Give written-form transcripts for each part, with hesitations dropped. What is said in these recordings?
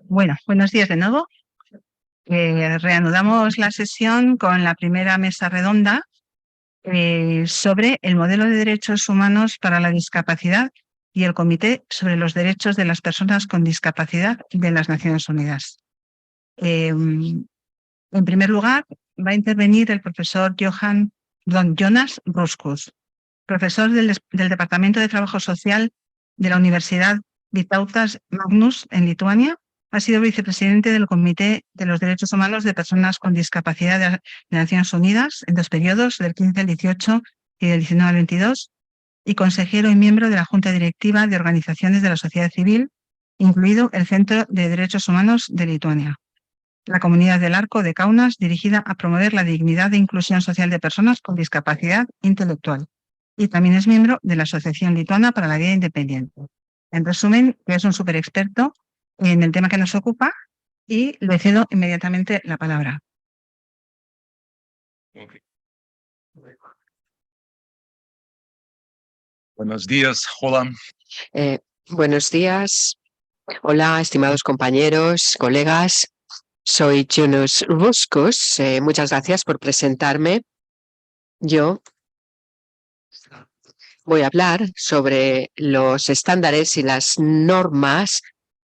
Bueno, buenos días de nuevo. Reanudamos la sesión con la primera mesa redonda sobre el modelo de derechos humanos para la discapacidad y el Comité sobre los Derechos de las Personas con Discapacidad de las Naciones Unidas. En primer lugar, va a intervenir el profesor Jonas Ruskus, profesor del Departamento de Trabajo Social de la Universidad Vytautas Magnus en Lituania. Ha sido vicepresidente del Comité de los Derechos Humanos de Personas con Discapacidad de Naciones Unidas en 2 periodos, del 15 al 18 y del 19 al 22, y consejero y miembro de la Junta Directiva de Organizaciones de la Sociedad Civil, incluido el Centro de Derechos Humanos de Lituania, la Comunidad del Arco de Kaunas, dirigida a promover la dignidad e inclusión social de personas con discapacidad intelectual. Y también es miembro de la Asociación Lituana para la Vida Independiente. En resumen, es un súper experto en el tema que nos ocupa y le cedo inmediatamente la palabra. Buenos días, hola. Buenos días. Hola, estimados compañeros, colegas. Soy Jonas Ruskus. Muchas gracias por presentarme. Yo voy a hablar sobre los estándares y las normas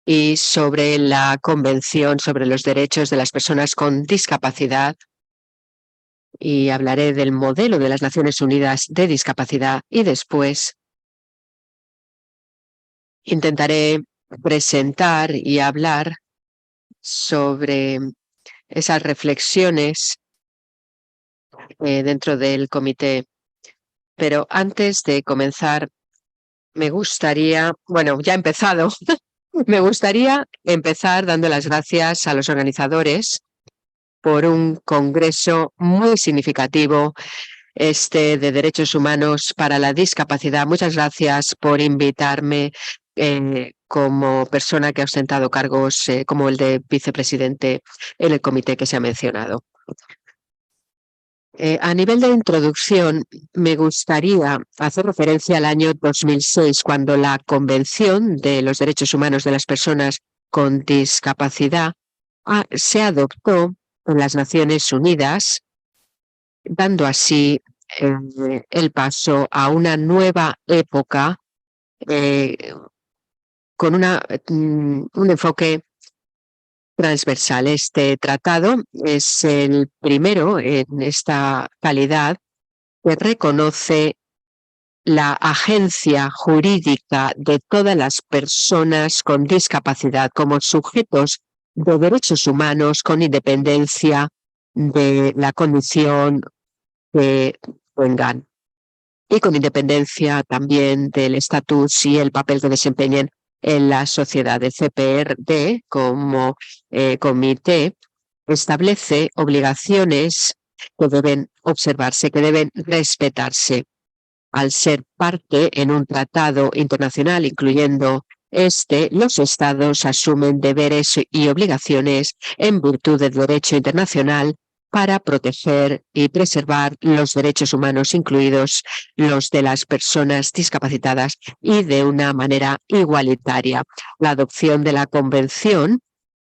y sobre la Convención sobre los Derechos de las Personas con Discapacidad, y hablaré del modelo de las Naciones Unidas de discapacidad, y después intentaré presentar y hablar sobre esas reflexiones dentro del comité. Pero antes de comenzar, me gustaría, bueno, ya he empezado, me gustaría empezar dando las gracias a los organizadores por un congreso muy significativo, de derechos humanos para la discapacidad. Muchas gracias por invitarme como persona que ha ostentado cargos como el de vicepresidente en el comité que se ha mencionado. A nivel de introducción, me gustaría hacer referencia al año 2006, cuando la Convención de los Derechos Humanos de las Personas con Discapacidad se adoptó en las Naciones Unidas, dando así el paso a una nueva época con un enfoque transversal. Este tratado es el primero en esta calidad que reconoce la agencia jurídica de todas las personas con discapacidad como sujetos de derechos humanos con independencia de la condición que tengan y con independencia también del estatus y el papel que desempeñen en la sociedad. El CPRD, como comité, establece obligaciones que deben observarse, que deben respetarse. Al ser parte en un tratado internacional, incluyendo los Estados asumen deberes y obligaciones en virtud del derecho internacional para proteger y preservar los derechos humanos, incluidos los de las personas discapacitadas, y de una manera igualitaria. La adopción de la Convención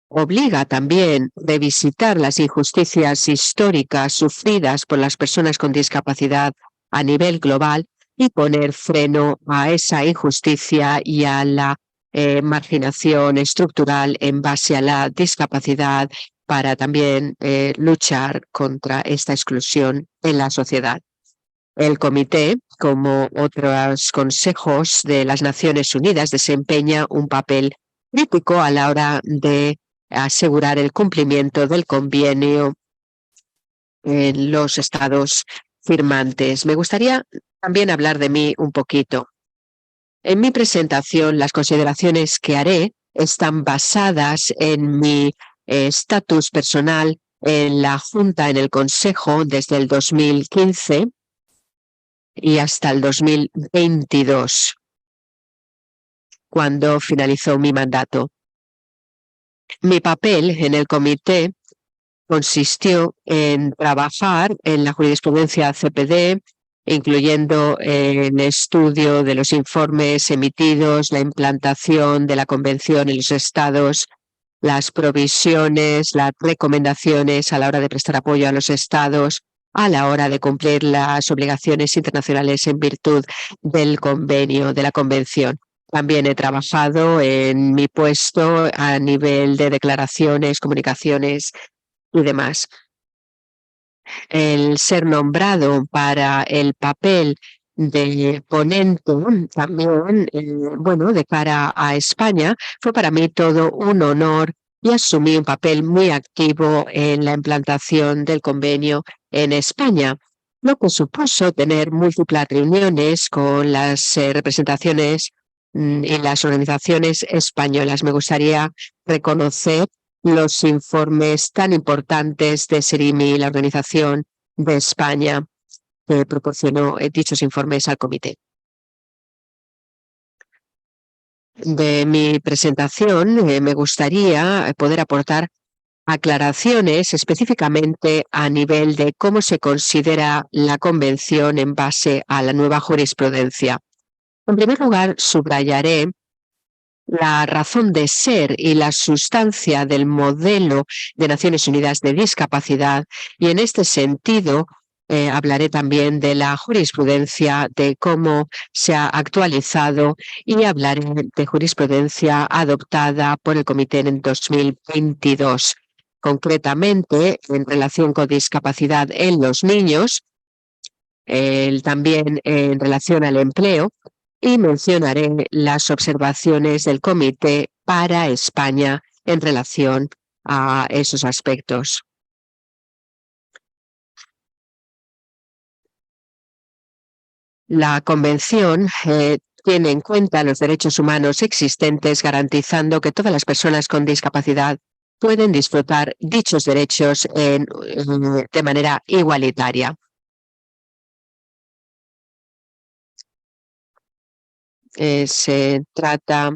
obliga también a revisitar las injusticias históricas sufridas por las personas con discapacidad a nivel global y poner freno a esa injusticia y a la marginación estructural en base a la discapacidad, para también luchar contra esta exclusión en la sociedad. El comité, como otros consejos de las Naciones Unidas, desempeña un papel crítico a la hora de asegurar el cumplimiento del convenio en los estados firmantes. Me gustaría también hablar de mí un poquito. En mi presentación, las consideraciones que haré están basadas en mi estatus personal en la Junta, en el Consejo, desde el 2015 y hasta el 2022, cuando finalizó mi mandato. Mi papel en el comité consistió en trabajar en la jurisprudencia CPD, incluyendo el estudio de los informes emitidos, la implantación de la Convención en los estados las provisiones, las recomendaciones a la hora de prestar apoyo a los estados, a la hora de cumplir las obligaciones internacionales en virtud del convenio, de la convención. También he trabajado en mi puesto a nivel de declaraciones, comunicaciones y demás. El ser nombrado para el papel de ponente también, bueno, de cara a España, fue para mí todo un honor y asumí un papel muy activo en la implantación del convenio en España, lo que supuso tener múltiples reuniones con las representaciones y las organizaciones españolas. Me gustaría reconocer los informes tan importantes de SERIMI, la organización de España, que proporcionó dichos informes al comité. De mi presentación me gustaría poder aportar aclaraciones específicamente a nivel de cómo se considera la convención en base a la nueva jurisprudencia. En primer lugar, subrayaré la razón de ser y la sustancia del modelo de Naciones Unidas de discapacidad, y en este sentido hablaré también de la jurisprudencia, de cómo se ha actualizado, y hablaré de jurisprudencia adoptada por el Comité en 2022, concretamente en relación con discapacidad en los niños, también en relación al empleo, y mencionaré las observaciones del Comité para España en relación a esos aspectos. La Convención tiene en cuenta los derechos humanos existentes, garantizando que todas las personas con discapacidad pueden disfrutar dichos derechos de manera igualitaria. Se trata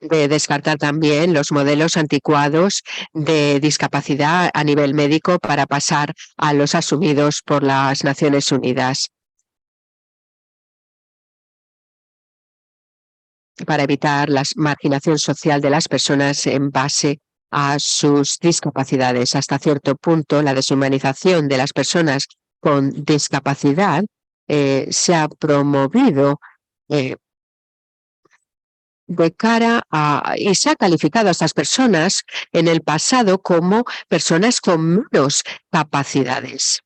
de descartar también los modelos anticuados de discapacidad a nivel médico para pasar a los asumidos por las Naciones Unidas, para evitar la marginación social de las personas en base a sus discapacidades. Hasta cierto punto, la deshumanización de las personas con discapacidad se ha promovido de cara a, y se ha calificado a estas personas en el pasado como personas con menos capacidades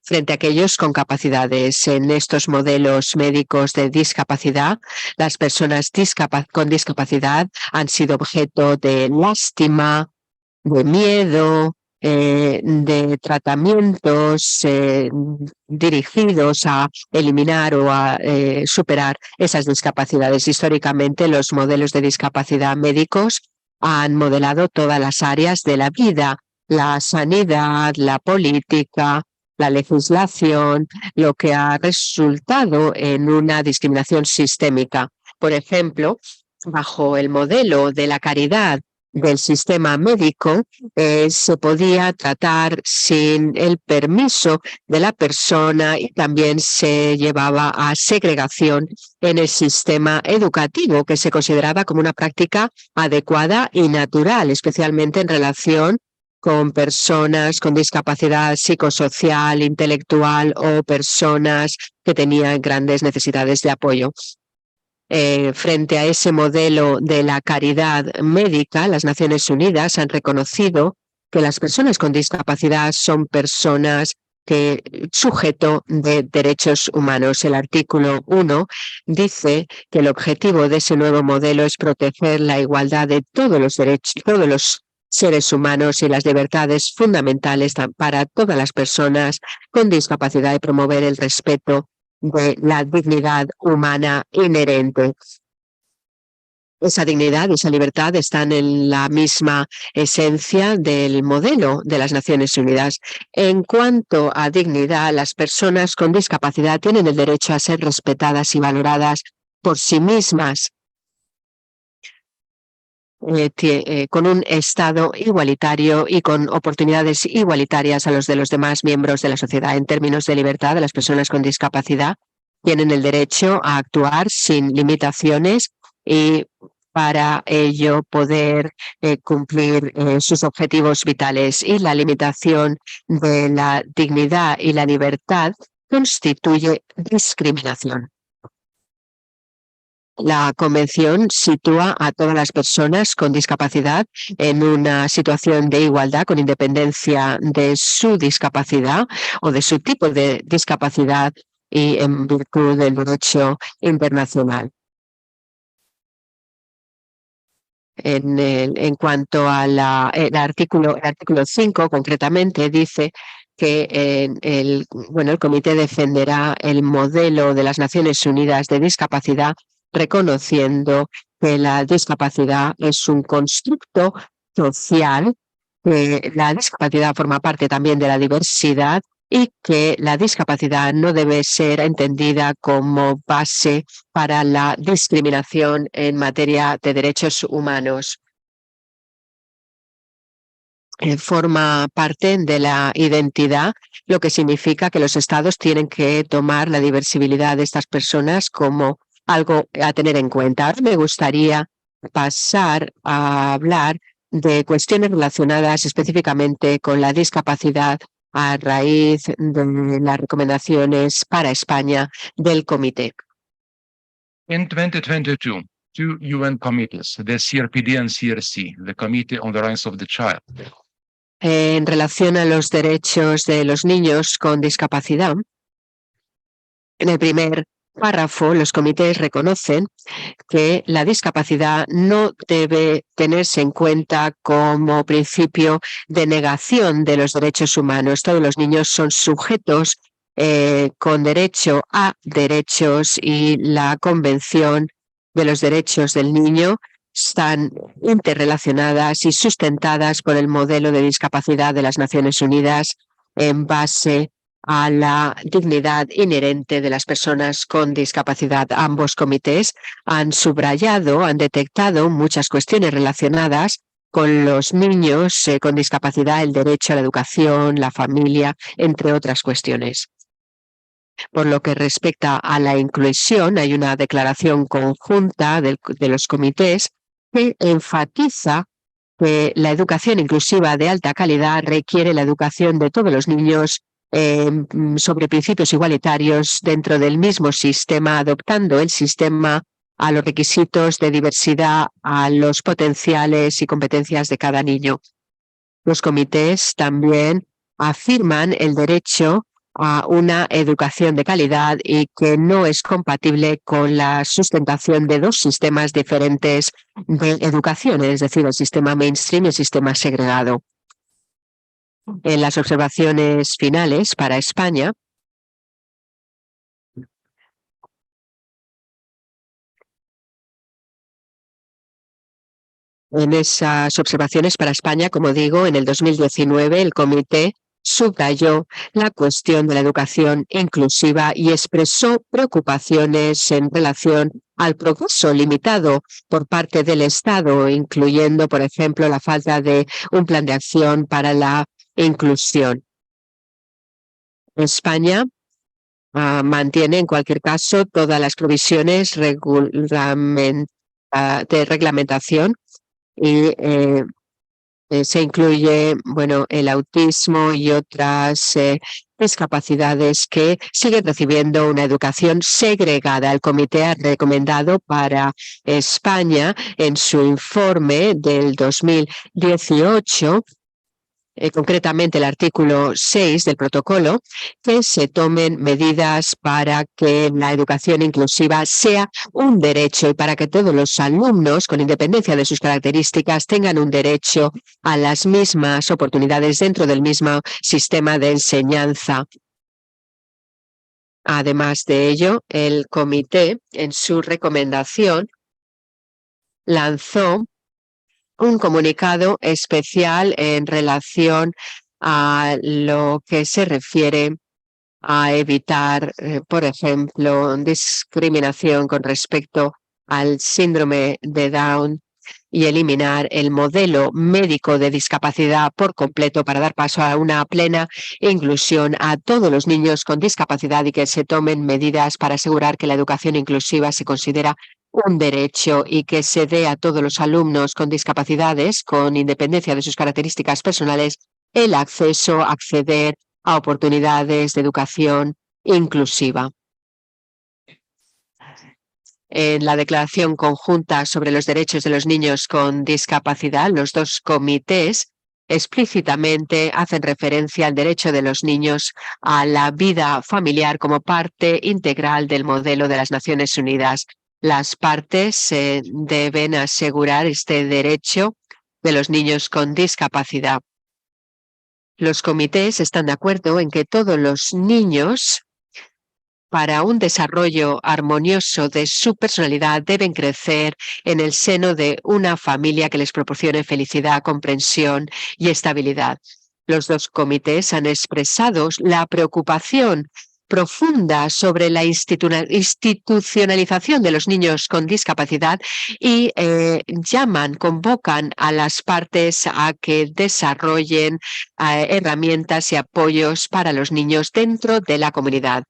frente a aquellos con capacidades. En estos modelos médicos de discapacidad, las personas con discapacidad han sido objeto de lástima, de miedo, de tratamientos dirigidos a eliminar o a superar esas discapacidades. Históricamente, los modelos de discapacidad médicos han modelado todas las áreas de la vida: la sanidad, la política, la legislación, lo que ha resultado en una discriminación sistémica. Por ejemplo, bajo el modelo de la caridad del sistema médico, se podía tratar sin el permiso de la persona, y también se llevaba a segregación en el sistema educativo, que se consideraba como una práctica adecuada y natural, especialmente en relación con personas con discapacidad psicosocial, intelectual o personas que tenían grandes necesidades de apoyo. Frente a ese modelo de la caridad médica, las Naciones Unidas han reconocido que las personas con discapacidad son personas sujeto de derechos humanos. El artículo 1 dice que el objetivo de ese nuevo modelo es proteger la igualdad de todos los derechos, todos los seres humanos y las libertades fundamentales para todas las personas con discapacidad, y promover el respeto de la dignidad humana inherente. Esa dignidad y esa libertad están en la misma esencia del modelo de las Naciones Unidas. En cuanto a dignidad, las personas con discapacidad tienen el derecho a ser respetadas y valoradas por sí mismas, con un Estado igualitario y con oportunidades igualitarias a los de los demás miembros de la sociedad. En términos de libertad, las personas con discapacidad tienen el derecho a actuar sin limitaciones y para ello poder cumplir sus objetivos vitales, y la limitación de la dignidad y la libertad constituye discriminación. La Convención sitúa a todas las personas con discapacidad en una situación de igualdad con independencia de su discapacidad o de su tipo de discapacidad y en virtud del derecho internacional. En cuanto al artículo 5, concretamente, dice que el Comité defenderá el modelo de las Naciones Unidas de discapacidad, reconociendo que la discapacidad es un constructo social, que la discapacidad forma parte también de la diversidad y que la discapacidad no debe ser entendida como base para la discriminación en materia de derechos humanos. Forma parte de la identidad, lo que significa que los estados tienen que tomar la diversidad de estas personas como algo a tener en cuenta. Ahora me gustaría pasar a hablar de cuestiones relacionadas específicamente con la discapacidad a raíz de las recomendaciones para España del comité. In 2022, two UN committees, the CRPD and CRC, the Committee on the Rights of the Child, En relación a los derechos de los niños con discapacidad, en el primer párrafo, los comités reconocen que la discapacidad no debe tenerse en cuenta como principio de negación de los derechos humanos. Todos los niños son sujetos con derecho a derechos, y la Convención de los Derechos del Niño están interrelacionadas y sustentadas por el modelo de discapacidad de las Naciones Unidas en base a la dignidad inherente de las personas con discapacidad. Ambos comités han subrayado, han detectado muchas cuestiones relacionadas con los niños con discapacidad, el derecho a la educación, la familia, entre otras cuestiones. Por lo que respecta a la inclusión, hay una declaración conjunta de los comités que enfatiza que la educación inclusiva de alta calidad requiere la educación de todos los niños sobre principios igualitarios dentro del mismo sistema, adoptando el sistema a los requisitos de diversidad, a los potenciales y competencias de cada niño. Los comités también afirman el derecho a una educación de calidad y que no es compatible con la sustentación de dos sistemas diferentes de educación, es decir, el sistema mainstream y el sistema segregado. En las observaciones finales para España, como digo, en el 2019 el comité subrayó la cuestión de la educación inclusiva y expresó preocupaciones en relación al progreso limitado por parte del Estado, incluyendo, por ejemplo, la falta de un plan de acción para la inclusión. España mantiene, en cualquier caso, todas las provisiones de reglamentación y se incluye, el autismo y otras discapacidades que siguen recibiendo una educación segregada. El comité ha recomendado para España en su informe del 2018, concretamente el artículo 6 del protocolo, que se tomen medidas para que la educación inclusiva sea un derecho y para que todos los alumnos, con independencia de sus características, tengan un derecho a las mismas oportunidades dentro del mismo sistema de enseñanza. Además de ello, el comité, en su recomendación, lanzó un comunicado especial en relación a lo que se refiere a evitar, por ejemplo, discriminación con respecto al síndrome de Down y eliminar el modelo médico de discapacidad por completo para dar paso a una plena inclusión a todos los niños con discapacidad y que se tomen medidas para asegurar que la educación inclusiva se considera un derecho y que se dé a todos los alumnos con discapacidades, con independencia de sus características personales, el acceso a acceder a oportunidades de educación inclusiva. En la Declaración Conjunta sobre los Derechos de los Niños con Discapacidad, los dos comités explícitamente hacen referencia al derecho de los niños a la vida familiar como parte integral del modelo de las Naciones Unidas. Las partes deben asegurar este derecho de los niños con discapacidad. Los comités están de acuerdo en que todos los niños, para un desarrollo armonioso de su personalidad, deben crecer en el seno de una familia que les proporcione felicidad, comprensión y estabilidad. Los dos comités han expresado la preocupación profunda sobre la institucionalización de los niños con discapacidad y convocan a las partes a que desarrollen herramientas y apoyos para los niños dentro de la comunidad.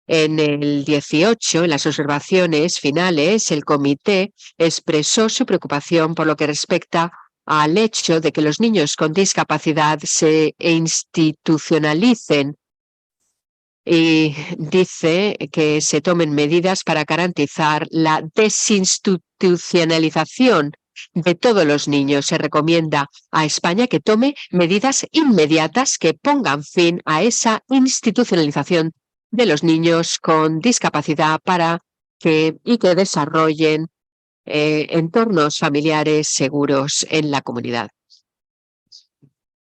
En el 18, en las observaciones finales, el comité expresó su preocupación por lo que respecta al hecho de que los niños con discapacidad se institucionalicen y dice que se tomen medidas para garantizar la desinstitucionalización de todos los niños. Se recomienda a España que tome medidas inmediatas que pongan fin a esa institucionalización de los niños con discapacidad y que desarrollen entornos familiares seguros en la comunidad.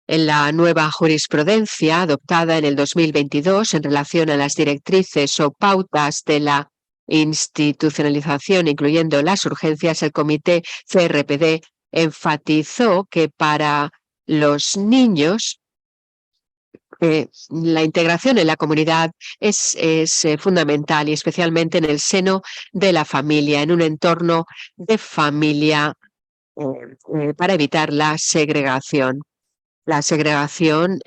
En la nueva jurisprudencia adoptada en el 2022 en relación a las directrices o pautas de la institucionalización, incluyendo las urgencias, el Comité CRPD enfatizó que para los niños la integración en la comunidad es fundamental y especialmente en el seno de la familia, en un entorno de familia para evitar la segregación. La segregación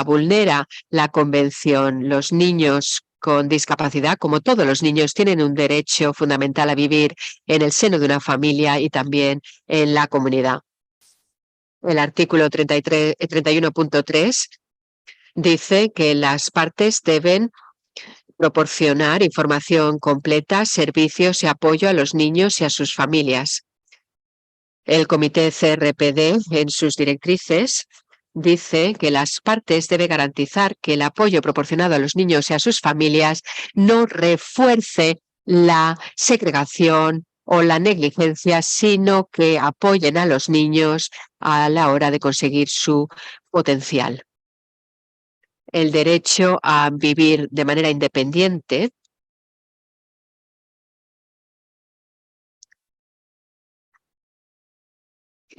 vulnera la Convención. Los niños con discapacidad, como todos los niños, tienen un derecho fundamental a vivir en el seno de una familia y también en la comunidad. El artículo 31.3 dice que las partes deben proporcionar información completa, servicios y apoyo a los niños y a sus familias. El Comité CRPD, en sus directrices, dice que las partes deben garantizar que el apoyo proporcionado a los niños y a sus familias no refuerce la segregación o la negligencia, sino que apoyen a los niños a la hora de conseguir su potencial. El derecho a vivir de manera independiente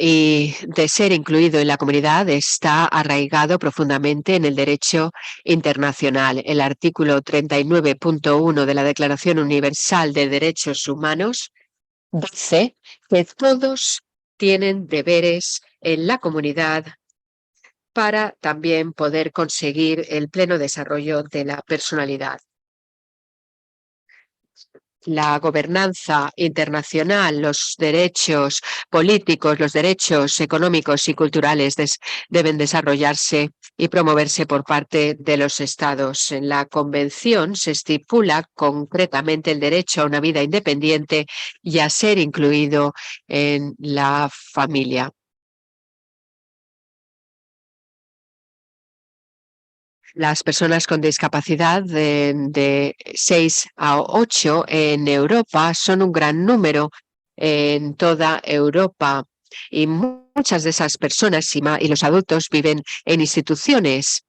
y de ser incluido en la comunidad está arraigado profundamente en el derecho internacional. El artículo 39.1 de la Declaración Universal de Derechos Humanos dice que todos tienen deberes en la comunidad para también poder conseguir el pleno desarrollo de la personalidad. La gobernanza internacional, los derechos políticos, los derechos económicos y culturales deben desarrollarse y promoverse por parte de los Estados. En la Convención se estipula concretamente el derecho a una vida independiente y a ser incluido en la familia. Las personas con discapacidad de 6 a 8 en Europa son un gran número en toda Europa y muchas de esas personas y los adultos viven en instituciones.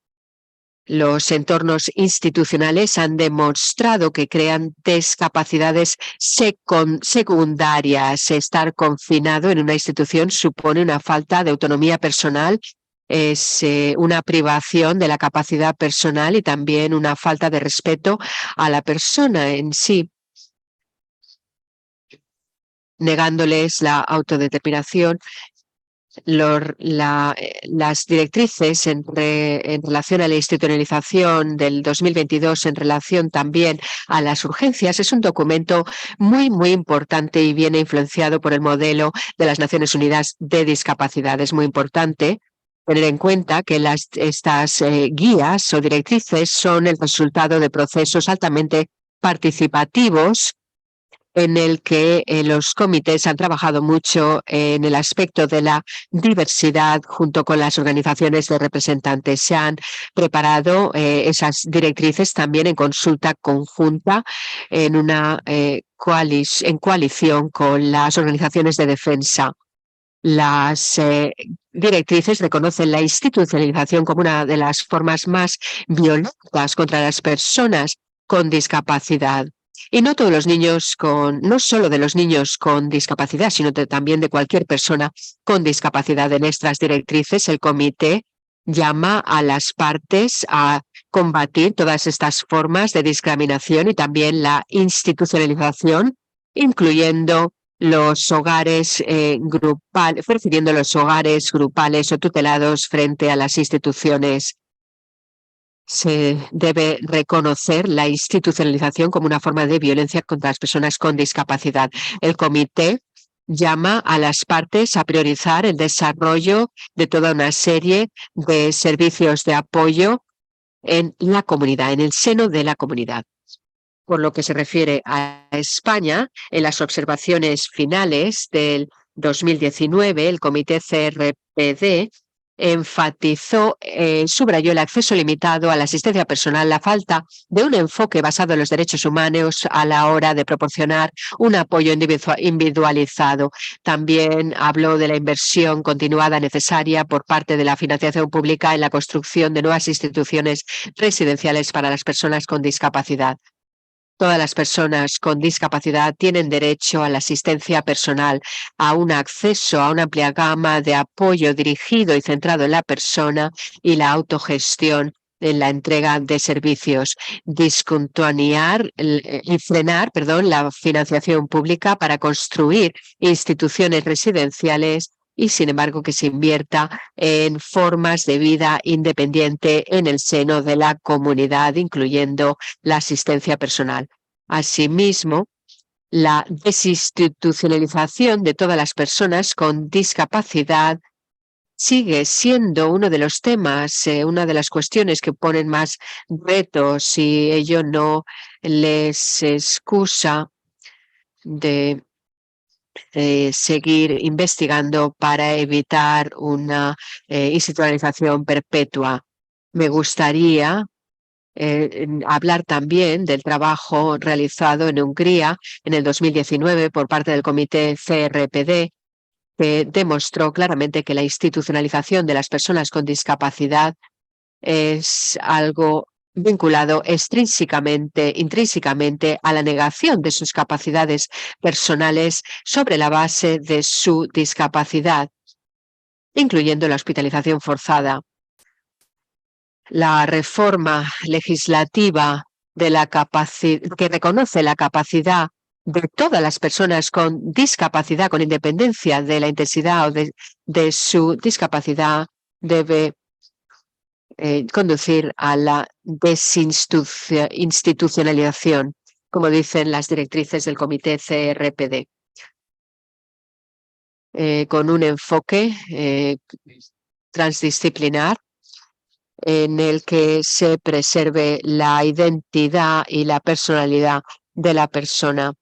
Los entornos institucionales han demostrado que crean discapacidades secundarias. Estar confinado en una institución supone una falta de autonomía personal. Es una privación de la capacidad personal y también una falta de respeto a la persona en sí, negándoles la autodeterminación las directrices en relación a la institucionalización del 2022 en relación también a las urgencias es un documento muy importante y viene influenciado por el modelo de las Naciones Unidas de discapacidad. Es muy importante tener en cuenta que estas guías o directrices son el resultado de procesos altamente participativos en el que los comités han trabajado mucho en el aspecto de la diversidad junto con las organizaciones de representantes. Se han preparado esas directrices también en consulta conjunta en coalición con las organizaciones de defensa. Las directrices reconocen la institucionalización como una de las formas más violentas contra las personas con discapacidad. Y no todos los niños no solo de los niños con discapacidad, sino también de cualquier persona con discapacidad. En estas directrices, el comité llama a las partes a combatir todas estas formas de discriminación y también la institucionalización, incluyendo los hogares grupales, prefiriendo los hogares grupales o tutelados frente a las instituciones. Se debe reconocer la institucionalización como una forma de violencia contra las personas con discapacidad. El comité llama a las partes a priorizar el desarrollo de toda una serie de servicios de apoyo en la comunidad, en el seno de la comunidad. Por lo que se refiere a España, en las observaciones finales del 2019, el Comité CRPD subrayó el acceso limitado a la asistencia personal, la falta de un enfoque basado en los derechos humanos a la hora de proporcionar un apoyo individualizado. También habló de la inversión continuada necesaria por parte de la financiación pública en la construcción de nuevas instituciones residenciales para las personas con discapacidad. Todas las personas con discapacidad tienen derecho a la asistencia personal, a un acceso a una amplia gama de apoyo dirigido y centrado en la persona y la autogestión en la entrega de servicios, discontinuar y frenar, la financiación pública para construir instituciones residenciales y, sin embargo, que se invierta en formas de vida independiente en el seno de la comunidad, incluyendo la asistencia personal. Asimismo, la desinstitucionalización de todas las personas con discapacidad sigue siendo uno de los temas, una de las cuestiones que ponen más retos y ello no les excusa de seguir investigando para evitar una institucionalización perpetua. Me gustaría hablar también del trabajo realizado en Hungría en el 2019 por parte del Comité CRPD, que demostró claramente que la institucionalización de las personas con discapacidad es algo vinculado intrínsecamente a la negación de sus capacidades personales sobre la base de su discapacidad, incluyendo la hospitalización forzada. La reforma legislativa que reconoce la capacidad de todas las personas con discapacidad, con independencia de la intensidad o de su discapacidad, debe conducir a la desinstitucionalización, como dicen las directrices del Comité CRPD, con un enfoque transdisciplinar en el que se preserve la identidad y la personalidad de la persona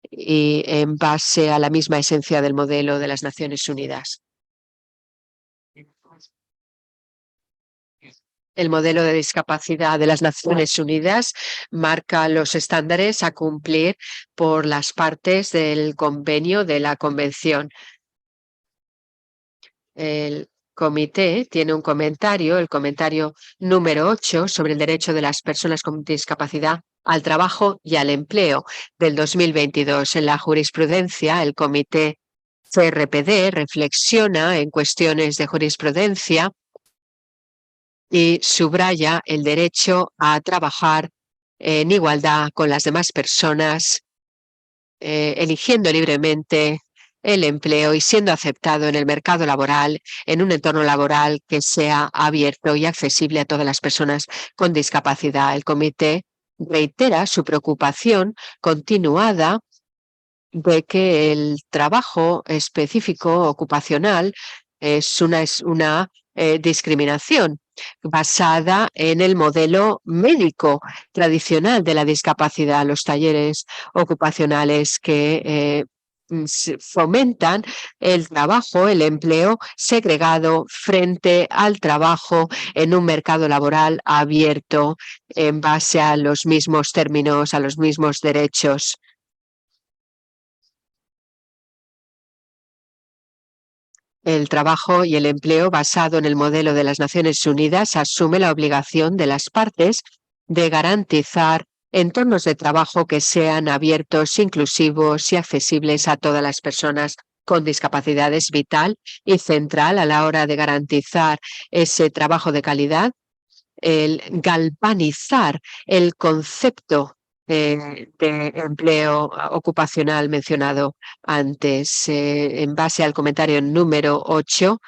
y en base a la misma esencia del modelo de las Naciones Unidas. El modelo de discapacidad de las Naciones Unidas marca los estándares a cumplir por las partes del convenio de la Convención. El comité tiene un comentario, el comentario número 8, sobre el derecho de las personas con discapacidad al trabajo y al empleo del 2022. En la jurisprudencia, el comité CRPD reflexiona en cuestiones de jurisprudencia y subraya el derecho a trabajar en igualdad con las demás personas, eligiendo libremente el empleo y siendo aceptado en el mercado laboral, en un entorno laboral que sea abierto y accesible a todas las personas con discapacidad. El comité reitera su preocupación continuada de que el trabajo específico ocupacional es una discriminación basada en el modelo médico tradicional de la discapacidad, los talleres ocupacionales que fomentan el trabajo, el empleo segregado frente al trabajo en un mercado laboral abierto en base a los mismos términos, a los mismos derechos. El trabajo y el empleo basado en el modelo de las Naciones Unidas asume la obligación de las partes de garantizar entornos de trabajo que sean abiertos, inclusivos y accesibles a todas las personas con discapacidades, vital y central a la hora de garantizar ese trabajo de calidad, el galvanizar el concepto de empleo ocupacional mencionado antes. En base al comentario número 8,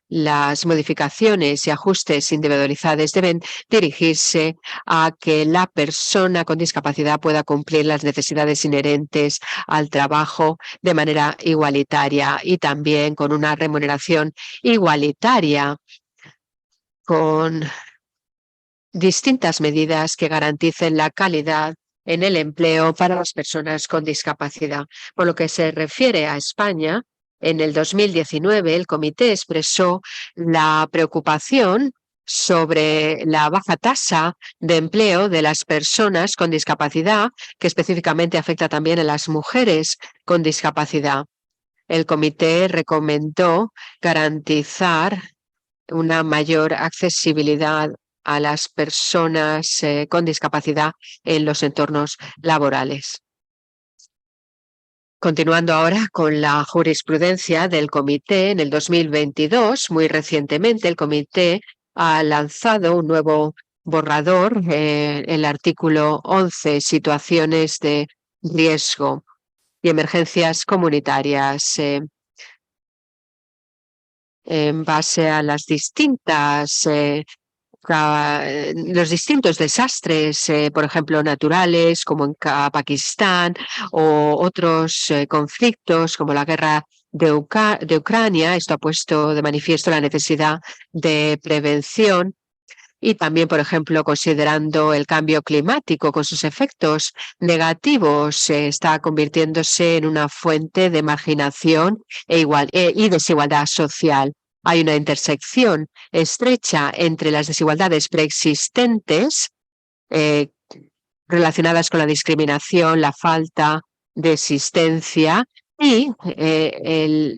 las modificaciones y ajustes individualizados deben dirigirse a que la persona con discapacidad pueda cumplir las necesidades inherentes al trabajo de manera igualitaria y también con una remuneración igualitaria, con distintas medidas que garanticen la calidad en el empleo para las personas con discapacidad. Por lo que se refiere a España, en el 2019 el comité expresó la preocupación sobre la baja tasa de empleo de las personas con discapacidad, que específicamente afecta también a las mujeres con discapacidad. El comité recomendó garantizar una mayor accesibilidad a las personas con discapacidad en los entornos laborales. Continuando ahora con la jurisprudencia del comité, en el 2022, muy recientemente, el comité ha lanzado un nuevo borrador, el artículo 11, situaciones de riesgo y emergencias comunitarias. En base a las los distintos desastres, por ejemplo, naturales, como en Pakistán, o otros conflictos, como la guerra de Ucrania. Esto ha puesto de manifiesto la necesidad de prevención. Y también, por ejemplo, considerando el cambio climático con sus efectos negativos, está convirtiéndose en una fuente de marginación y desigualdad social. Hay una intersección estrecha entre las desigualdades preexistentes relacionadas con la discriminación, la falta de existencia y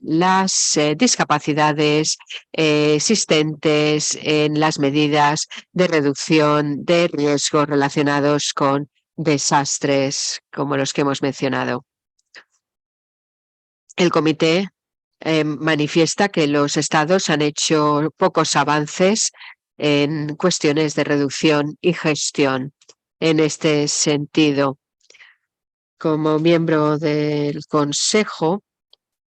las discapacidades existentes en las medidas de reducción de riesgos relacionados con desastres como los que hemos mencionado. El comité manifiesta que los estados han hecho pocos avances en cuestiones de reducción y gestión. En este sentido, como miembro del Consejo,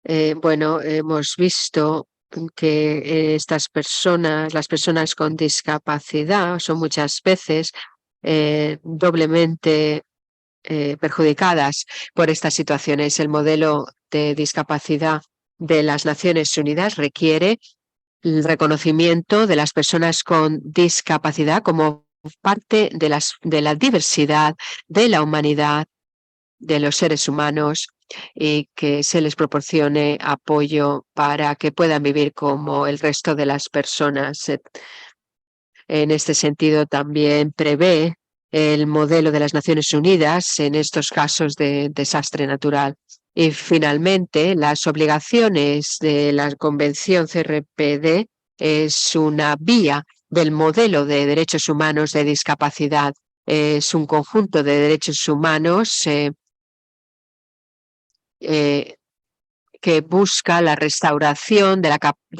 hemos visto que estas personas, las personas con discapacidad, son muchas veces doblemente perjudicadas por estas situaciones. El modelo de discapacidad de las Naciones Unidas requiere el reconocimiento de las personas con discapacidad como parte de la diversidad de la humanidad, de los seres humanos, y que se les proporcione apoyo para que puedan vivir como el resto de las personas. En este sentido, también prevé el modelo de las Naciones Unidas en estos casos de desastre natural. Y finalmente, las obligaciones de la Convención CRPD es una vía del modelo de derechos humanos de discapacidad. Es un conjunto de derechos humanos que busca la restauración de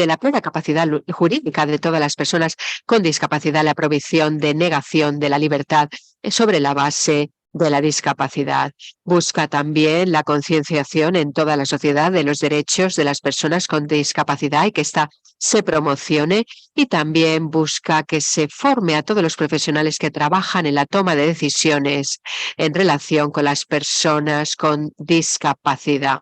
la plena capacidad jurídica de todas las personas con discapacidad, la provisión de negación de la libertad sobre la base de la discapacidad. Busca también la concienciación en toda la sociedad de los derechos de las personas con discapacidad y que ésta se promocione, y también busca que se forme a todos los profesionales que trabajan en la toma de decisiones en relación con las personas con discapacidad.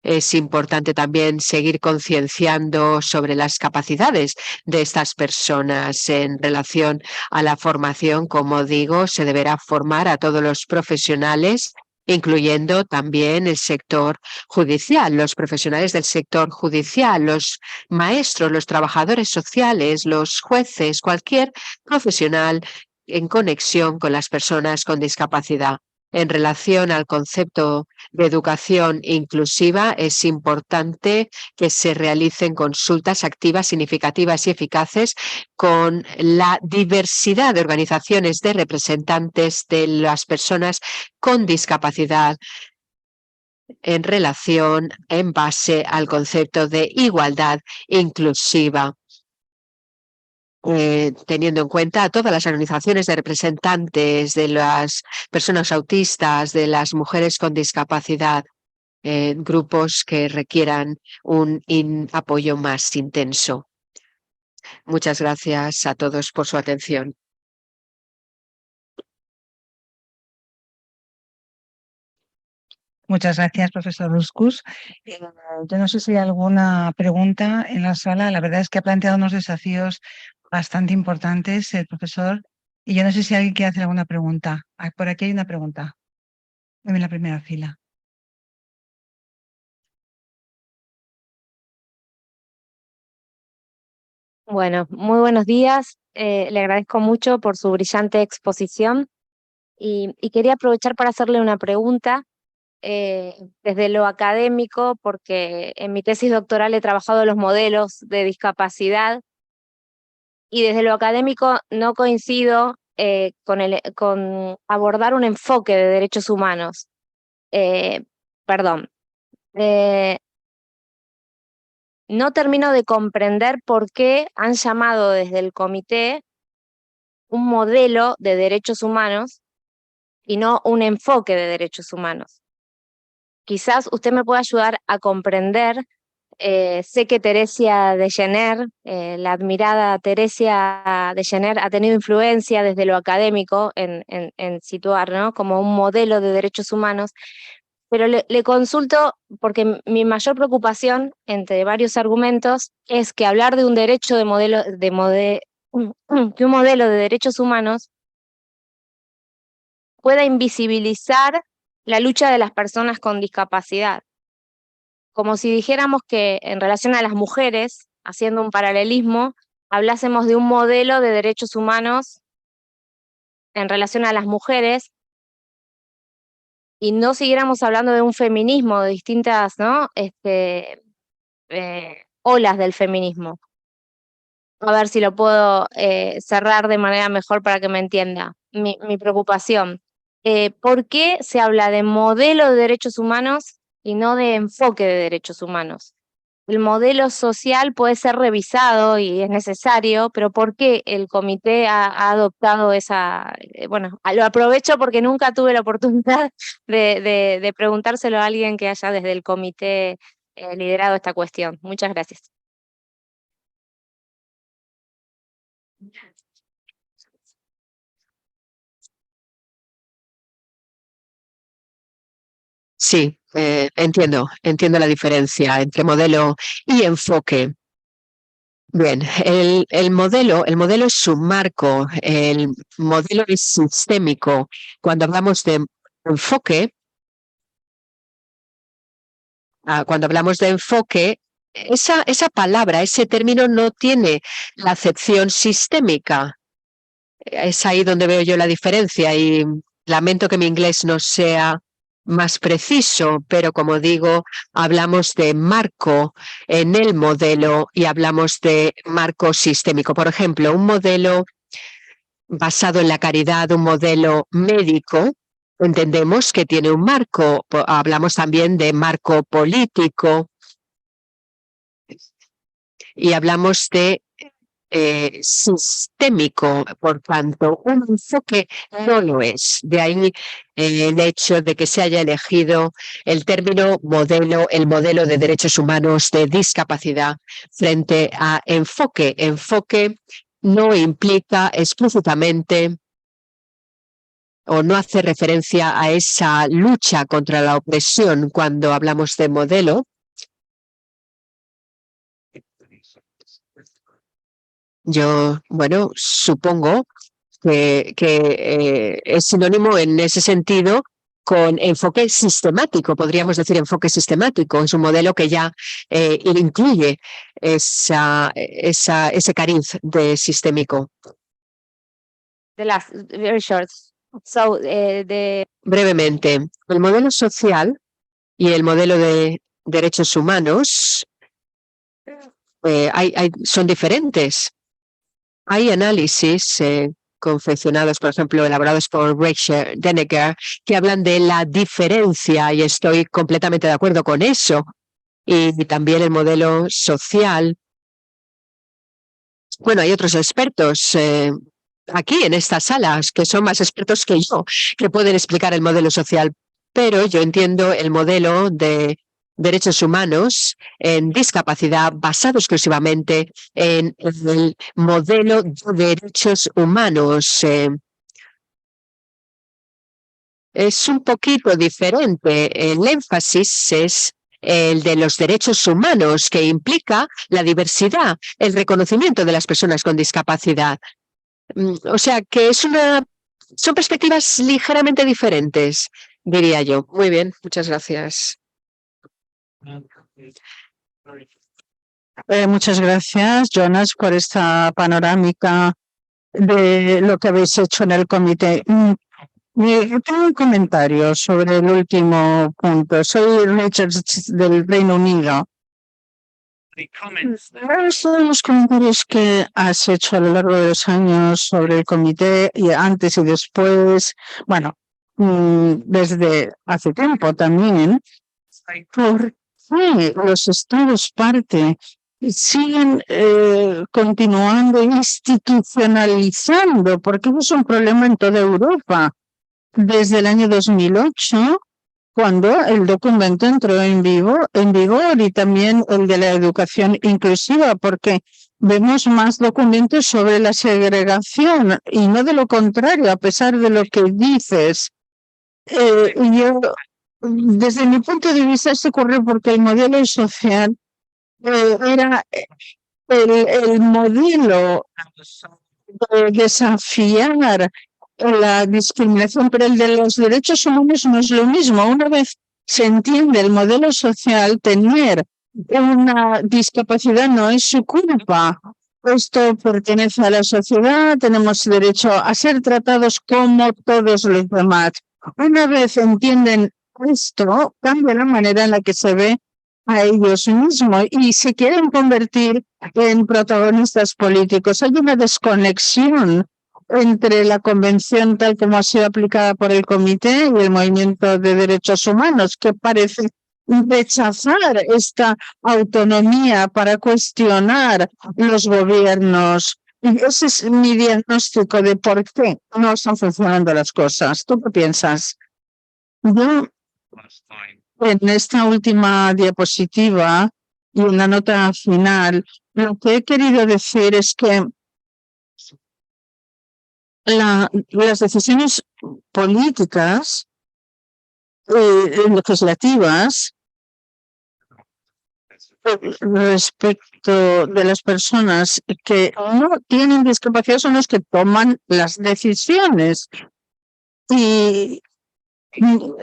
Es importante también seguir concienciando sobre las capacidades de estas personas en relación a la formación. Como digo, se deberá formar a todos los profesionales, incluyendo también el sector judicial, los profesionales del sector judicial, los maestros, los trabajadores sociales, los jueces, cualquier profesional en conexión con las personas con discapacidad. En relación al concepto de educación inclusiva, es importante que se realicen consultas activas, significativas y eficaces con la diversidad de organizaciones de representantes de las personas con discapacidad en relación en base al concepto de igualdad inclusiva. Teniendo en cuenta a todas las organizaciones de representantes de las personas autistas, de las mujeres con discapacidad, grupos que requieran un apoyo más intenso. Muchas gracias a todos por su atención. Muchas gracias, profesor Ruscus. Yo no sé si hay alguna pregunta en la sala. La verdad es que ha planteado unos desafíos bastante importantes el profesor, y yo no sé si alguien quiere hacer alguna pregunta. Por aquí hay una pregunta, en la primera fila. Bueno, muy buenos días. Le agradezco mucho por su brillante exposición y quería aprovechar para hacerle una pregunta desde lo académico, porque en mi tesis doctoral he trabajado los modelos de discapacidad y desde lo académico no coincido con abordar un enfoque de derechos humanos. Perdón. No termino de comprender por qué han llamado desde el comité un modelo de derechos humanos y no un enfoque de derechos humanos. Quizás usted me pueda ayudar a comprender. Sé que Teresia de Jenner, la admirada Teresia de Jenner, ha tenido influencia desde lo académico en situar, ¿no?, como un modelo de derechos humanos, pero le consulto porque mi mayor preocupación, entre varios argumentos, es que hablar de un derecho que un modelo de derechos humanos pueda invisibilizar la lucha de las personas con discapacidad. Como si dijéramos que en relación a las mujeres, haciendo un paralelismo, hablásemos de un modelo de derechos humanos en relación a las mujeres y no siguiéramos hablando de un feminismo, de distintas, ¿no?, olas del feminismo. A ver si lo puedo cerrar de manera mejor para que me entienda mi preocupación. ¿Por qué se habla de modelo de derechos humanos y no de enfoque de derechos humanos? El modelo social puede ser revisado y es necesario, pero ¿por qué el comité ha adoptado esa? Bueno, lo aprovecho porque nunca tuve la oportunidad de preguntárselo a alguien que haya desde el comité liderado esta cuestión. Muchas gracias. Sí, entiendo la diferencia entre modelo y enfoque. Bien, el modelo es un marco, el modelo es sistémico. Cuando hablamos de enfoque, esa palabra, ese término no tiene la acepción sistémica. Es ahí donde veo yo la diferencia y lamento que mi inglés no sea más preciso, pero como digo, hablamos de marco en el modelo y hablamos de marco sistémico. Por ejemplo, un modelo basado en la caridad, un modelo médico, entendemos que tiene un marco. Hablamos también de marco político y hablamos de sistémico, por tanto, un enfoque no lo es. De ahí el hecho de que se haya elegido el término modelo, el modelo de derechos humanos de discapacidad frente a enfoque. Enfoque no implica explícitamente o no hace referencia a esa lucha contra la opresión cuando hablamos de modelo. Yo, bueno, supongo que es sinónimo en ese sentido con enfoque sistemático. Podríamos decir enfoque sistemático. Es un modelo que ya incluye ese cariz de sistémico. The last, very short. So, Brevemente, el modelo social y el modelo de derechos humanos son diferentes. Hay análisis confeccionados, por ejemplo, elaborados por Rachel Denneger, que hablan de la diferencia y estoy completamente de acuerdo con eso. Y también el modelo social. Bueno, hay otros expertos aquí en estas salas que son más expertos que yo, que pueden explicar el modelo social, pero yo entiendo el modelo de derechos humanos en discapacidad basado exclusivamente en el modelo de derechos humanos. Es un poquito diferente. El énfasis es el de los derechos humanos, que implica la diversidad, el reconocimiento de las personas con discapacidad. O sea que son perspectivas ligeramente diferentes, diría yo. Muy bien, muchas gracias. Muchas gracias, Jonas, por esta panorámica de lo que habéis hecho en el comité. Tengo un comentario sobre el último punto. Soy Richard del Reino Unido. Todos los comentarios que has hecho a lo largo de los años sobre el comité y antes y después, bueno, desde hace tiempo también, ¿por qué los estados parte siguen continuando institucionalizando? Porque es un problema en toda Europa. Desde el año 2008, cuando el documento entró en vigor y también el de la educación inclusiva, porque vemos más documentos sobre la segregación y no de lo contrario, a pesar de lo que dices. Desde mi punto de vista, esto ocurre porque el modelo social era el modelo de desafiar la discriminación, pero el de los derechos humanos no es lo mismo. Una vez se entiende el modelo social, tener una discapacidad no es su culpa. Esto pertenece a la sociedad, tenemos derecho a ser tratados como todos los demás. Una vez entienden esto, cambia la manera en la que se ve a ellos mismos y se quieren convertir en protagonistas políticos. Hay una desconexión entre la convención tal como ha sido aplicada por el comité y el movimiento de derechos humanos, que parece rechazar esta autonomía para cuestionar los gobiernos. Y ese es mi diagnóstico de por qué no están funcionando las cosas. ¿Tú qué piensas? Yo, en esta última diapositiva y en la nota final, lo que he querido decir es que las decisiones políticas legislativas respecto de las personas que no tienen discapacidad son los que toman las decisiones y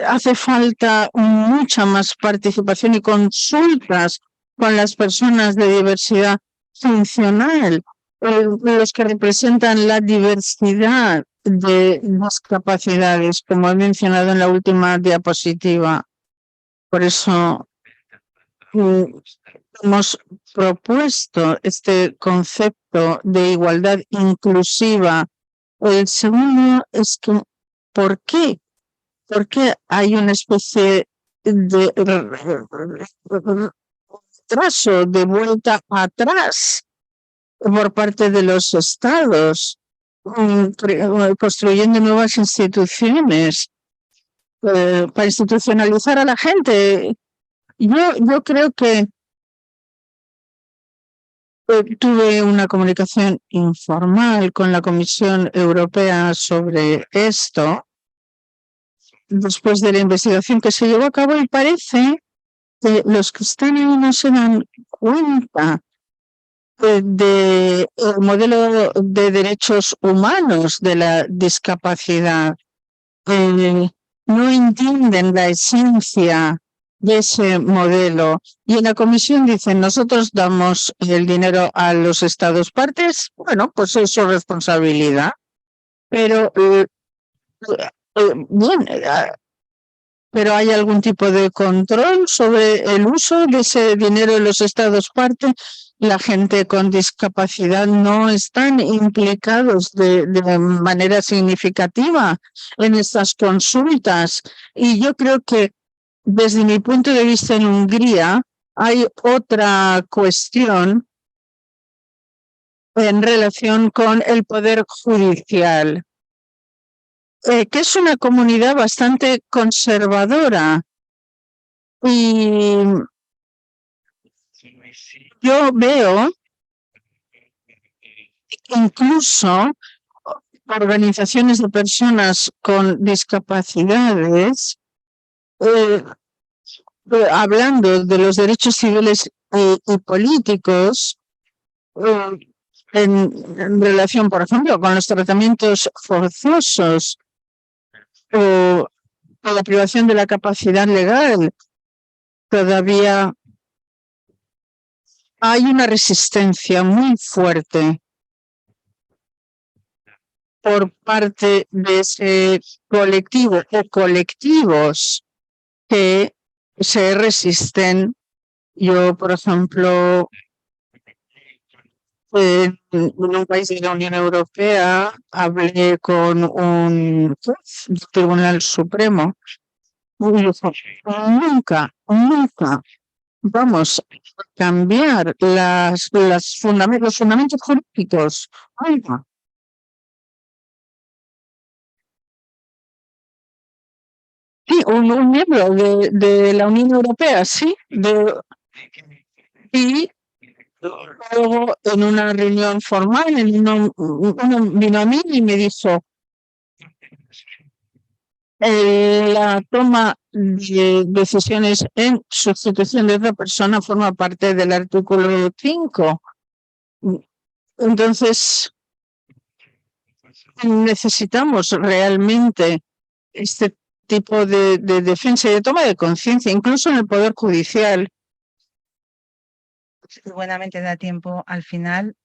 hace falta mucha más participación y consultas con las personas de diversidad funcional, los que representan la diversidad de discapacidades, como he mencionado en la última diapositiva. Por eso hemos propuesto este concepto de igualdad inclusiva. El segundo es que, ¿por qué? Porque hay una especie de retraso, de vuelta atrás por parte de los estados, construyendo nuevas instituciones para institucionalizar a la gente. Yo creo que tuve una comunicación informal con la Comisión Europea sobre esto después de la investigación que se llevó a cabo y parece que los que están ahí no se dan cuenta del modelo de derechos humanos de la discapacidad. No entienden la esencia de ese modelo. Y en la comisión dicen, nosotros damos el dinero a los estados partes. Bueno, pues es su responsabilidad. Pero, pero ¿hay algún tipo de control sobre el uso de ese dinero en los estados partes? La gente con discapacidad no están implicados de manera significativa en estas consultas. Y yo creo que desde mi punto de vista en Hungría hay otra cuestión en relación con el poder judicial, que es una comunidad bastante conservadora. Y yo veo incluso organizaciones de personas con discapacidades hablando de los derechos civiles y políticos en relación, por ejemplo, con los tratamientos forzosos o la privación de la capacidad legal. Todavía hay una resistencia muy fuerte por parte de ese colectivo o colectivos que se resisten. Yo, por ejemplo, en un país de la Unión Europea hablé con un juez del Tribunal Supremo y dijo, nunca vamos a cambiar los fundamentos jurídicos. Nunca. Sí, un miembro de la Unión Europea, sí. Y luego en una reunión formal, uno vino a mí y me dijo, la toma de decisiones en sustitución de otra persona forma parte del artículo 5. Entonces, necesitamos realmente este tipo de defensa y de toma de conciencia, incluso en el Poder Judicial. Buenamente da tiempo al final,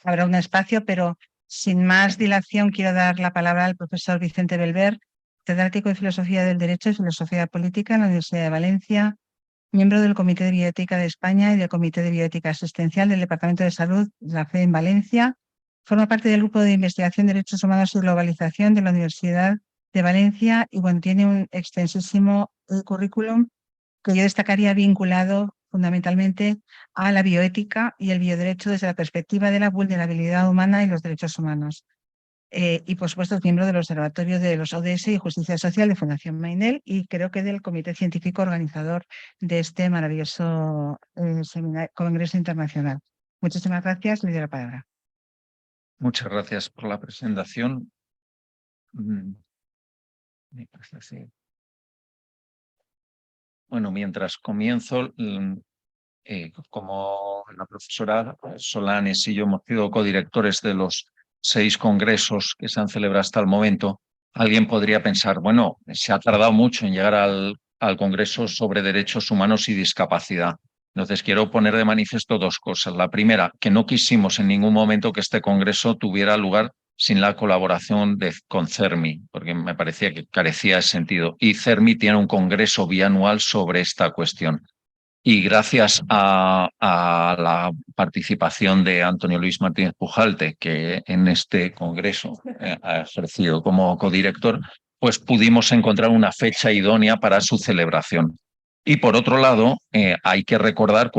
habrá un espacio, pero sin más dilación quiero dar la palabra al profesor Vicente Belver, catedrático de Filosofía del Derecho y Filosofía Política en la Universidad de Valencia, miembro del Comité de Bioética de España y del Comité de Bioética Asistencial del Departamento de Salud de la FE en Valencia. Forma parte del Grupo de Investigación de Derechos Humanos y Globalización de la Universidad de Valencia y bueno, tiene un extensísimo currículum que yo destacaría vinculado fundamentalmente a la bioética y el bioderecho desde la perspectiva de la vulnerabilidad humana y los derechos humanos. Y por supuesto es miembro del Observatorio de los ODS y Justicia Social de Fundación Mainel y creo que del Comité Científico Organizador de este maravilloso Congreso Internacional. Muchísimas gracias, le doy la palabra. Muchas gracias por la presentación. Bueno, mientras comienzo, como la profesora Solanes y yo hemos sido codirectores de los 6 congresos que se han celebrado hasta el momento, alguien podría pensar, bueno, se ha tardado mucho en llegar al Congreso sobre Derechos Humanos y Discapacidad. Entonces, quiero poner de manifiesto 2 cosas. La primera, que no quisimos en ningún momento que este congreso tuviera lugar sin la colaboración con CERMI, porque me parecía que carecía de sentido. Y CERMI tiene un congreso bianual sobre esta cuestión. Y gracias a la participación de Antonio Luis Martínez Pujalte, que en este congreso ha ejercido como codirector, pues pudimos encontrar una fecha idónea para su celebración. Y por otro lado, hay que recordar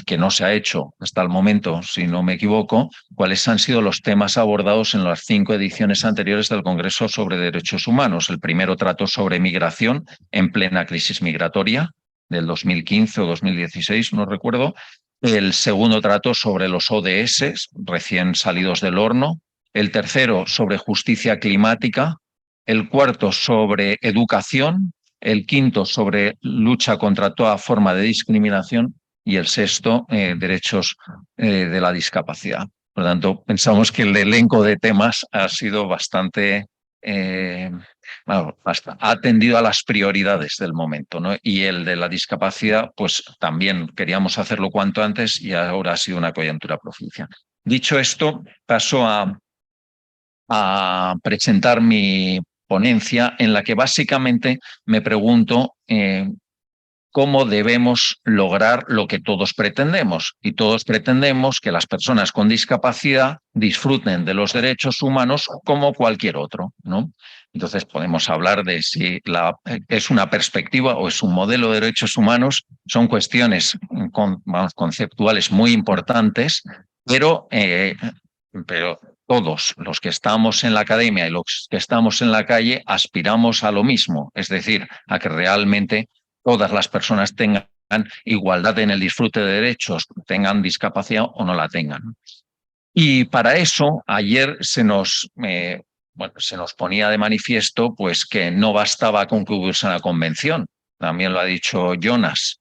que no se ha hecho hasta el momento, si no me equivoco, cuáles han sido los temas abordados en las 5 ediciones anteriores del Congreso sobre Derechos Humanos. El primero trató sobre migración en plena crisis migratoria del 2015 o 2016, no recuerdo. El segundo trató sobre los ODS recién salidos del horno. El tercero sobre justicia climática. El cuarto sobre educación. El quinto sobre lucha contra toda forma de discriminación y el sexto, derechos de la discapacidad. Por lo tanto, pensamos que el elenco de temas ha sido bastante, ha atendido a las prioridades del momento, ¿no? Y el de la discapacidad, pues también queríamos hacerlo cuanto antes y ahora ha sido una coyuntura propicia. Dicho esto, paso a presentar mi ponencia en la que básicamente me pregunto cómo debemos lograr lo que todos pretendemos. Y todos pretendemos que las personas con discapacidad disfruten de los derechos humanos como cualquier otro, ¿no? Entonces podemos hablar de si es una perspectiva o es un modelo de derechos humanos. Son cuestiones conceptuales muy importantes, pero todos los que estamos en la academia y los que estamos en la calle aspiramos a lo mismo, es decir, a que realmente todas las personas tengan igualdad en el disfrute de derechos, tengan discapacidad o no la tengan. Y para eso, ayer se nos ponía de manifiesto pues, que no bastaba con que hubiese una convención, también lo ha dicho Jonas.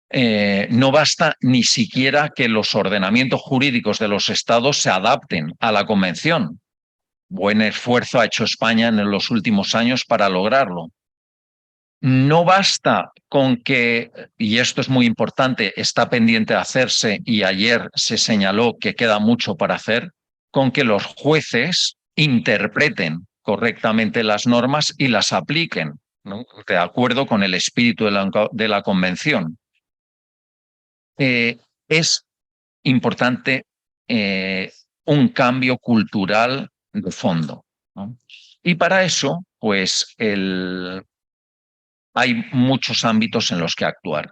No basta ni siquiera que los ordenamientos jurídicos de los estados se adapten a la convención. Buen esfuerzo ha hecho España en los últimos años para lograrlo. No basta con que, y esto es muy importante, está pendiente de hacerse y ayer se señaló que queda mucho para hacer, con que los jueces interpreten correctamente las normas y las apliquen, ¿no? De acuerdo con el espíritu de la convención. Es importante un cambio cultural de fondo, ¿no? Y para eso, pues, hay muchos ámbitos en los que actuar.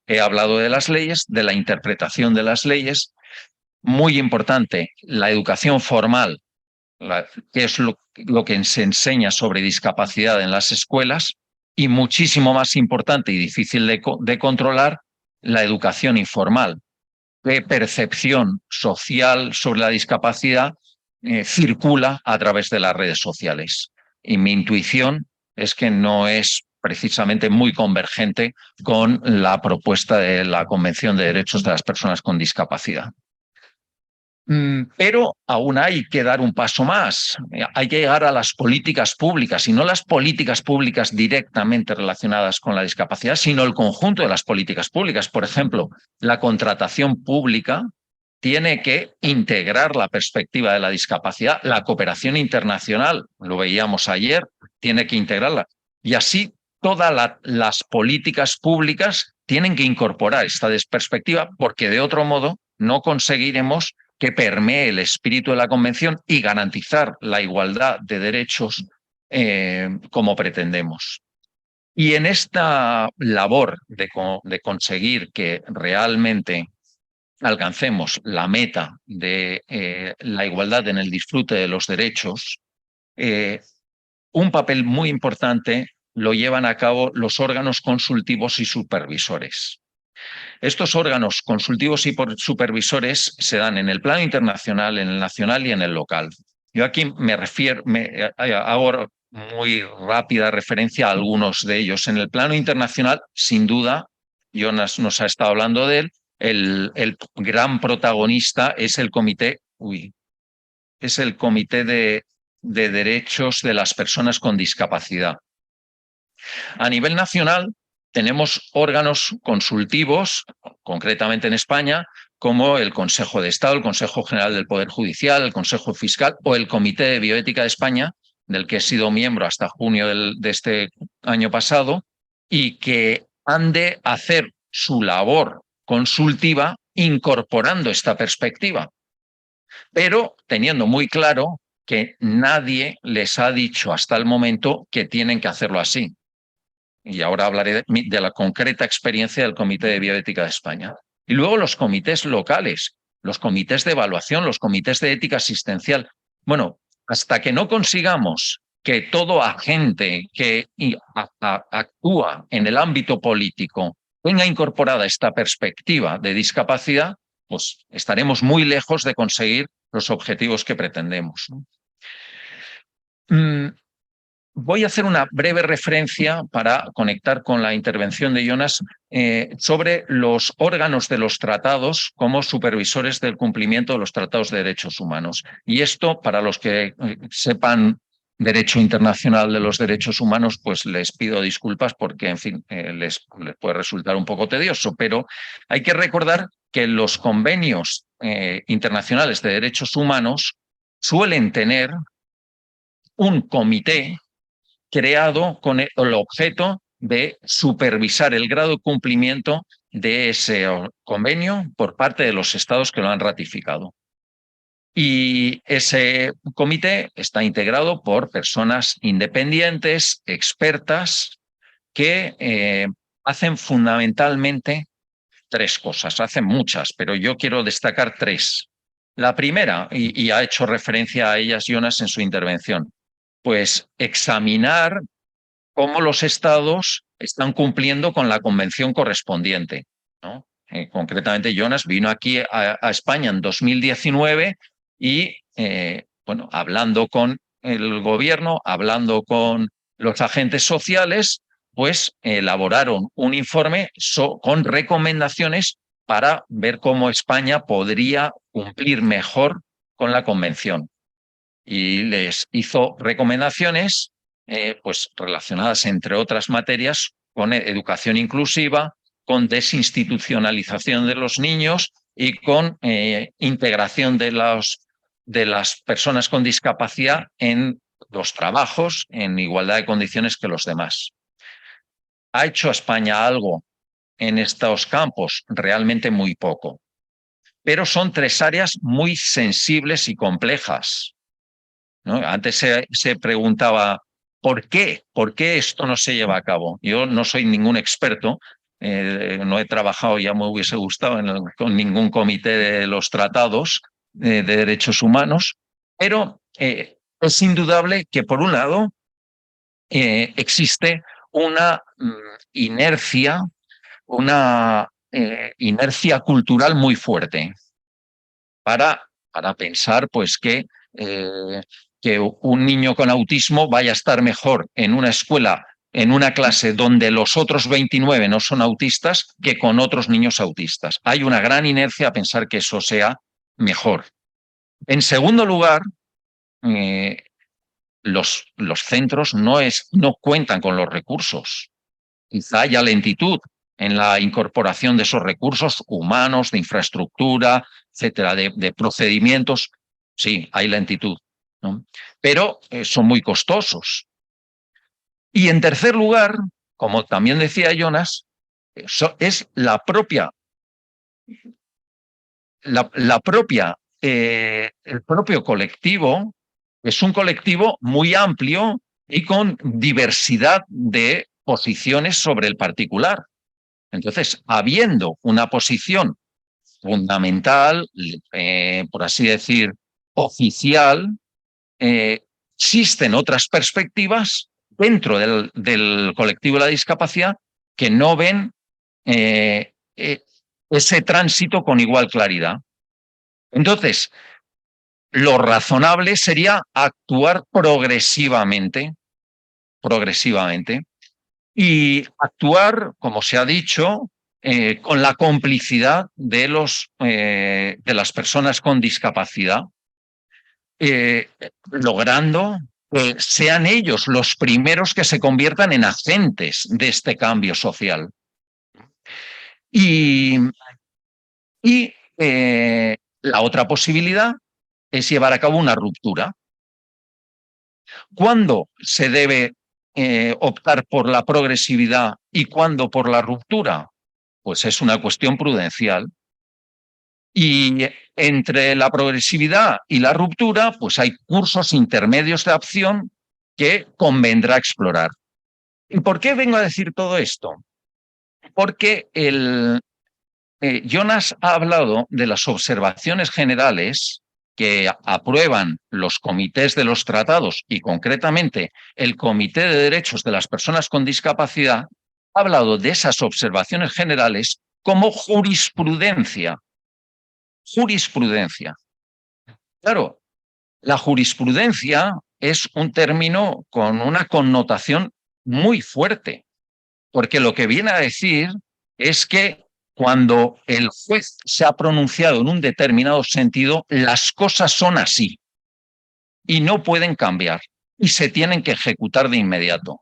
He hablado de las leyes, de la interpretación de las leyes. Muy importante, la educación formal, que es lo que se enseña sobre discapacidad en las escuelas, y muchísimo más importante y difícil de controlar, la educación informal. ¿Qué percepción social sobre la discapacidad circula a través de las redes sociales? Y mi intuición es que no es precisamente muy convergente con la propuesta de la Convención de Derechos de las Personas con Discapacidad. Pero aún hay que dar un paso más. Hay que llegar a las políticas públicas, y no las políticas públicas directamente relacionadas con la discapacidad, sino el conjunto de las políticas públicas. Por ejemplo, la contratación pública tiene que integrar la perspectiva de la discapacidad. La cooperación internacional, lo veíamos ayer, tiene que integrarla. Y así todas las políticas públicas tienen que incorporar esta perspectiva, porque de otro modo no conseguiremos que permee el espíritu de la Convención y garantizar la igualdad de derechos como pretendemos. Y en esta labor de conseguir que realmente alcancemos la meta de la igualdad en el disfrute de los derechos, un papel muy importante lo llevan a cabo los órganos consultivos y supervisores. Estos órganos consultivos y supervisores se dan en el plano internacional, en el nacional y en el local. Yo aquí hago muy rápida referencia a algunos de ellos. En el plano internacional, sin duda, Jonas nos ha estado hablando de él, el gran protagonista es el Comité de Derechos de las Personas con Discapacidad. A nivel nacional, tenemos órganos consultivos, concretamente en España, como el Consejo de Estado, el Consejo General del Poder Judicial, el Consejo Fiscal o el Comité de Bioética de España, del que he sido miembro hasta junio de este año pasado, y que han de hacer su labor consultiva incorporando esta perspectiva, pero teniendo muy claro que nadie les ha dicho hasta el momento que tienen que hacerlo así. Y ahora hablaré de la concreta experiencia del Comité de Bioética de España. Y luego los comités locales, los comités de evaluación, los comités de ética asistencial. Bueno, hasta que no consigamos que todo agente que actúa en el ámbito político tenga incorporada esta perspectiva de discapacidad, pues estaremos muy lejos de conseguir los objetivos que pretendemos. Voy a hacer una breve referencia para conectar con la intervención de Jonas sobre los órganos de los tratados como supervisores del cumplimiento de los tratados de derechos humanos. Y esto, para los que sepan derecho internacional de los derechos humanos, pues les pido disculpas porque, en fin, les puede resultar un poco tedioso, pero hay que recordar que los convenios internacionales de derechos humanos suelen tener un comité creado con el objeto de supervisar el grado de cumplimiento de ese convenio por parte de los estados que lo han ratificado. Y ese comité está integrado por personas independientes, expertas, que hacen fundamentalmente tres cosas. Hacen muchas, pero yo quiero destacar tres. La primera, y ha hecho referencia a ellas Jonas en su intervención, pues examinar cómo los estados están cumpliendo con la convención correspondiente, ¿no? Concretamente, Jonas vino aquí a España en 2019 y, bueno, hablando con el gobierno, hablando con los agentes sociales, pues elaboraron un informe con recomendaciones para ver cómo España podría cumplir mejor con la convención. Y les hizo recomendaciones pues relacionadas, entre otras materias, con educación inclusiva, con desinstitucionalización de los niños y con integración de las personas con discapacidad en los trabajos en igualdad de condiciones que los demás. ¿Ha hecho España algo en estos campos? Realmente muy poco. Pero son tres áreas muy sensibles y complejas, ¿no? Antes se preguntaba, ¿por qué? ¿Por qué esto no se lleva a cabo? Yo no soy ningún experto, no he trabajado, ya me hubiese gustado, con ningún comité de los tratados de derechos humanos, pero es indudable que, por un lado, existe una inercia cultural muy fuerte para pensar pues que un niño con autismo vaya a estar mejor en una escuela, en una clase donde los otros 29 no son autistas, que con otros niños autistas. Hay una gran inercia a pensar que eso sea mejor. En segundo lugar, los centros no cuentan con los recursos. Quizá haya lentitud en la incorporación de esos recursos humanos, de infraestructura, etcétera, de procedimientos. Sí, hay lentitud, ¿no? Pero son muy costosos. Y en tercer lugar, como también decía Jonas, es el propio colectivo. Es un colectivo muy amplio y con diversidad de posiciones sobre el particular. Entonces, habiendo una posición fundamental, por así decir, oficial, existen otras perspectivas dentro del colectivo de la discapacidad que no ven ese tránsito con igual claridad. Entonces, lo razonable sería actuar progresivamente, y actuar, como se ha dicho, con la complicidad de las personas con discapacidad, logrando que sean ellos los primeros que se conviertan en agentes de este cambio social. Y la otra posibilidad es llevar a cabo una ruptura. ¿Cuándo se debe optar por la progresividad y cuándo por la ruptura? Pues es una cuestión prudencial. Y entre la progresividad y la ruptura, pues hay cursos intermedios de acción que convendrá explorar. ¿Y por qué vengo a decir todo esto? Porque Jonas ha hablado de las observaciones generales que aprueban los comités de los tratados y concretamente el Comité de Derechos de las Personas con Discapacidad, ha hablado de esas observaciones generales como jurisprudencia. Jurisprudencia. Claro, la jurisprudencia es un término con una connotación muy fuerte, porque lo que viene a decir es que cuando el juez se ha pronunciado en un determinado sentido, las cosas son así y no pueden cambiar y se tienen que ejecutar de inmediato.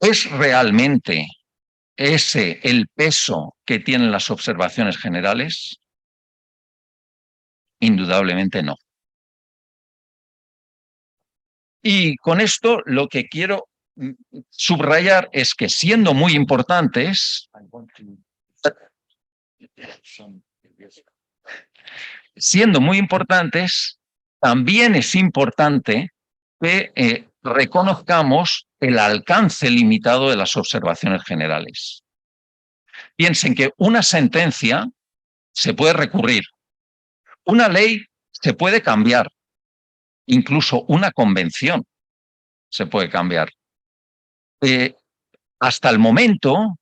¿Es realmente ese el peso que tienen las observaciones generales? Indudablemente no. Y con esto lo que quiero subrayar es que siendo muy importantes, también es importante que reconozcamos el alcance limitado de las observaciones generales. Piensen que una sentencia se puede recurrir, una ley se puede cambiar, incluso una convención se puede cambiar. Hasta el momento,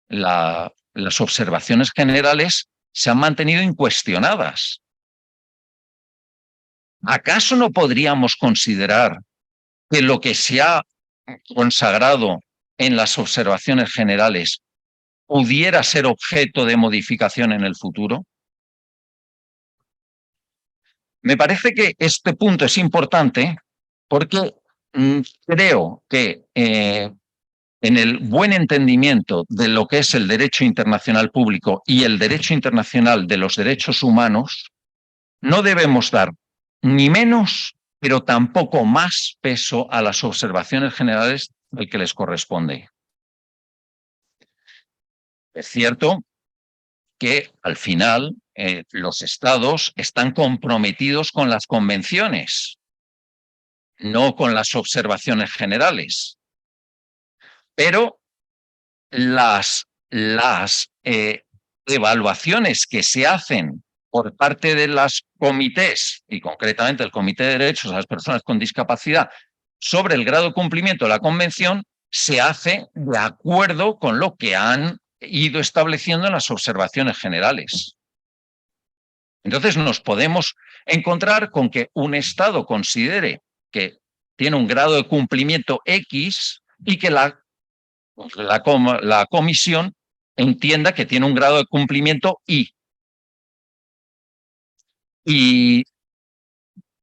las observaciones generales se han mantenido incuestionadas. ¿Acaso no podríamos considerar que lo que se ha consagrado en las observaciones generales pudiera ser objeto de modificación en el futuro? Me parece que este punto es importante porque creo que en el buen entendimiento de lo que es el derecho internacional público y el derecho internacional de los derechos humanos, no debemos dar ni menos, pero tampoco más peso a las observaciones generales del que les corresponde. Es cierto que al final los estados están comprometidos con las convenciones, no con las observaciones generales. Pero las evaluaciones que se hacen por parte de los comités, y concretamente el Comité de Derechos de las Personas con Discapacidad, sobre el grado de cumplimiento de la Convención, se hace de acuerdo con lo que han ido estableciendo en las observaciones generales. Entonces nos podemos encontrar con que un Estado considere que tiene un grado de cumplimiento X y que la comisión entienda que tiene un grado de cumplimiento Y. Y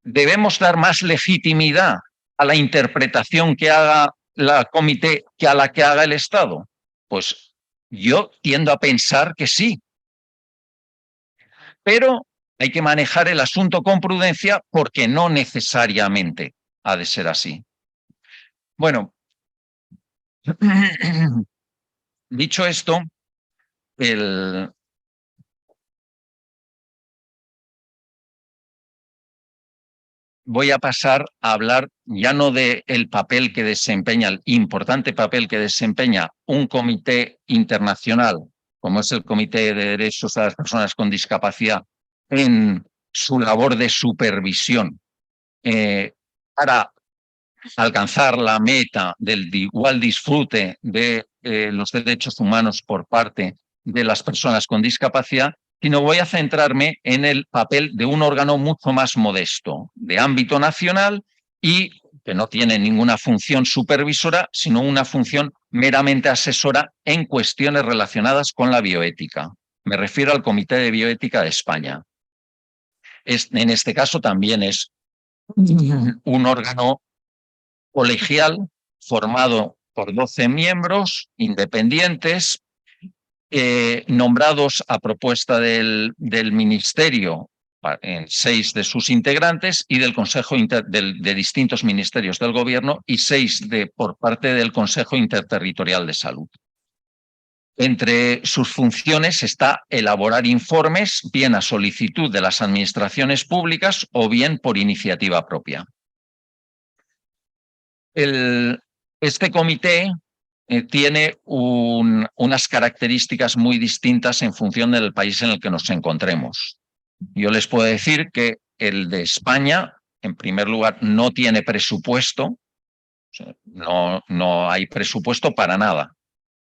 debemos dar más legitimidad a la interpretación que haga la comité que a la que haga el Estado. Pues yo tiendo a pensar que sí. Pero hay que manejar el asunto con prudencia porque no necesariamente ha de ser así. Bueno, dicho esto, voy a pasar a hablar ya no del papel que desempeña, el importante papel que desempeña un comité internacional, como es el Comité de Derechos de las Personas con Discapacidad, en su labor de supervisión para alcanzar la meta del igual disfrute de los derechos humanos por parte de las personas con discapacidad, sino voy a centrarme en el papel de un órgano mucho más modesto, de ámbito nacional y que no tiene ninguna función supervisora, sino una función meramente asesora en cuestiones relacionadas con la bioética. Me refiero al Comité de Bioética de España. En este caso también es un órgano colegial formado por 12 miembros independientes, nombrados a propuesta del Ministerio en 6 de sus integrantes y del Consejo de distintos ministerios del Gobierno y 6 por parte del Consejo Interterritorial de Salud. Entre sus funciones está elaborar informes, bien a solicitud de las administraciones públicas o bien por iniciativa propia. Este comité tiene unas características muy distintas en función del país en el que nos encontremos. Yo les puedo decir que el de España, en primer lugar, no tiene presupuesto, o sea, no hay presupuesto para nada,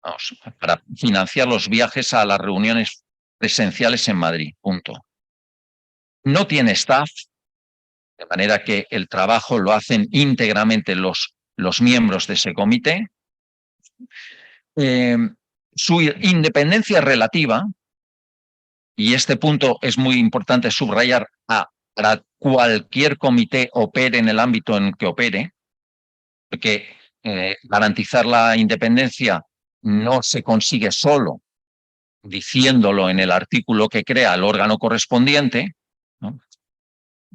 vamos, para financiar los viajes a las reuniones presenciales en Madrid, punto. No tiene staff, de manera que el trabajo lo hacen íntegramente los miembros de ese comité. Su independencia relativa, y este punto es muy importante subrayar para cualquier comité opere en el ámbito en que opere, porque garantizar la independencia no se consigue solo diciéndolo en el artículo que crea el órgano correspondiente, ¿no?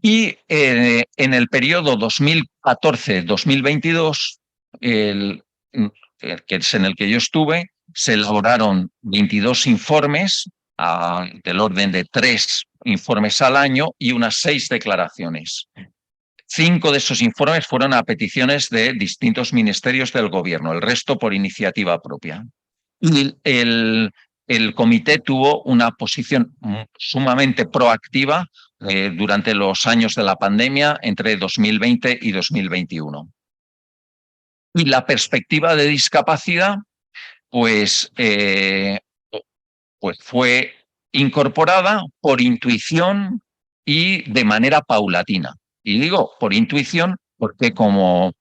Y en el periodo 2014-2022, que es en el que yo estuve, se elaboraron 22 informes del orden de 3 informes al año y unas 6 declaraciones. 5 de esos informes fueron a peticiones de distintos ministerios del gobierno, el resto por iniciativa propia. Y el comité tuvo una posición sumamente proactiva durante los años de la pandemia entre 2020 y 2021. Y la perspectiva de discapacidad pues fue incorporada por intuición y de manera paulatina. Y digo por intuición porque como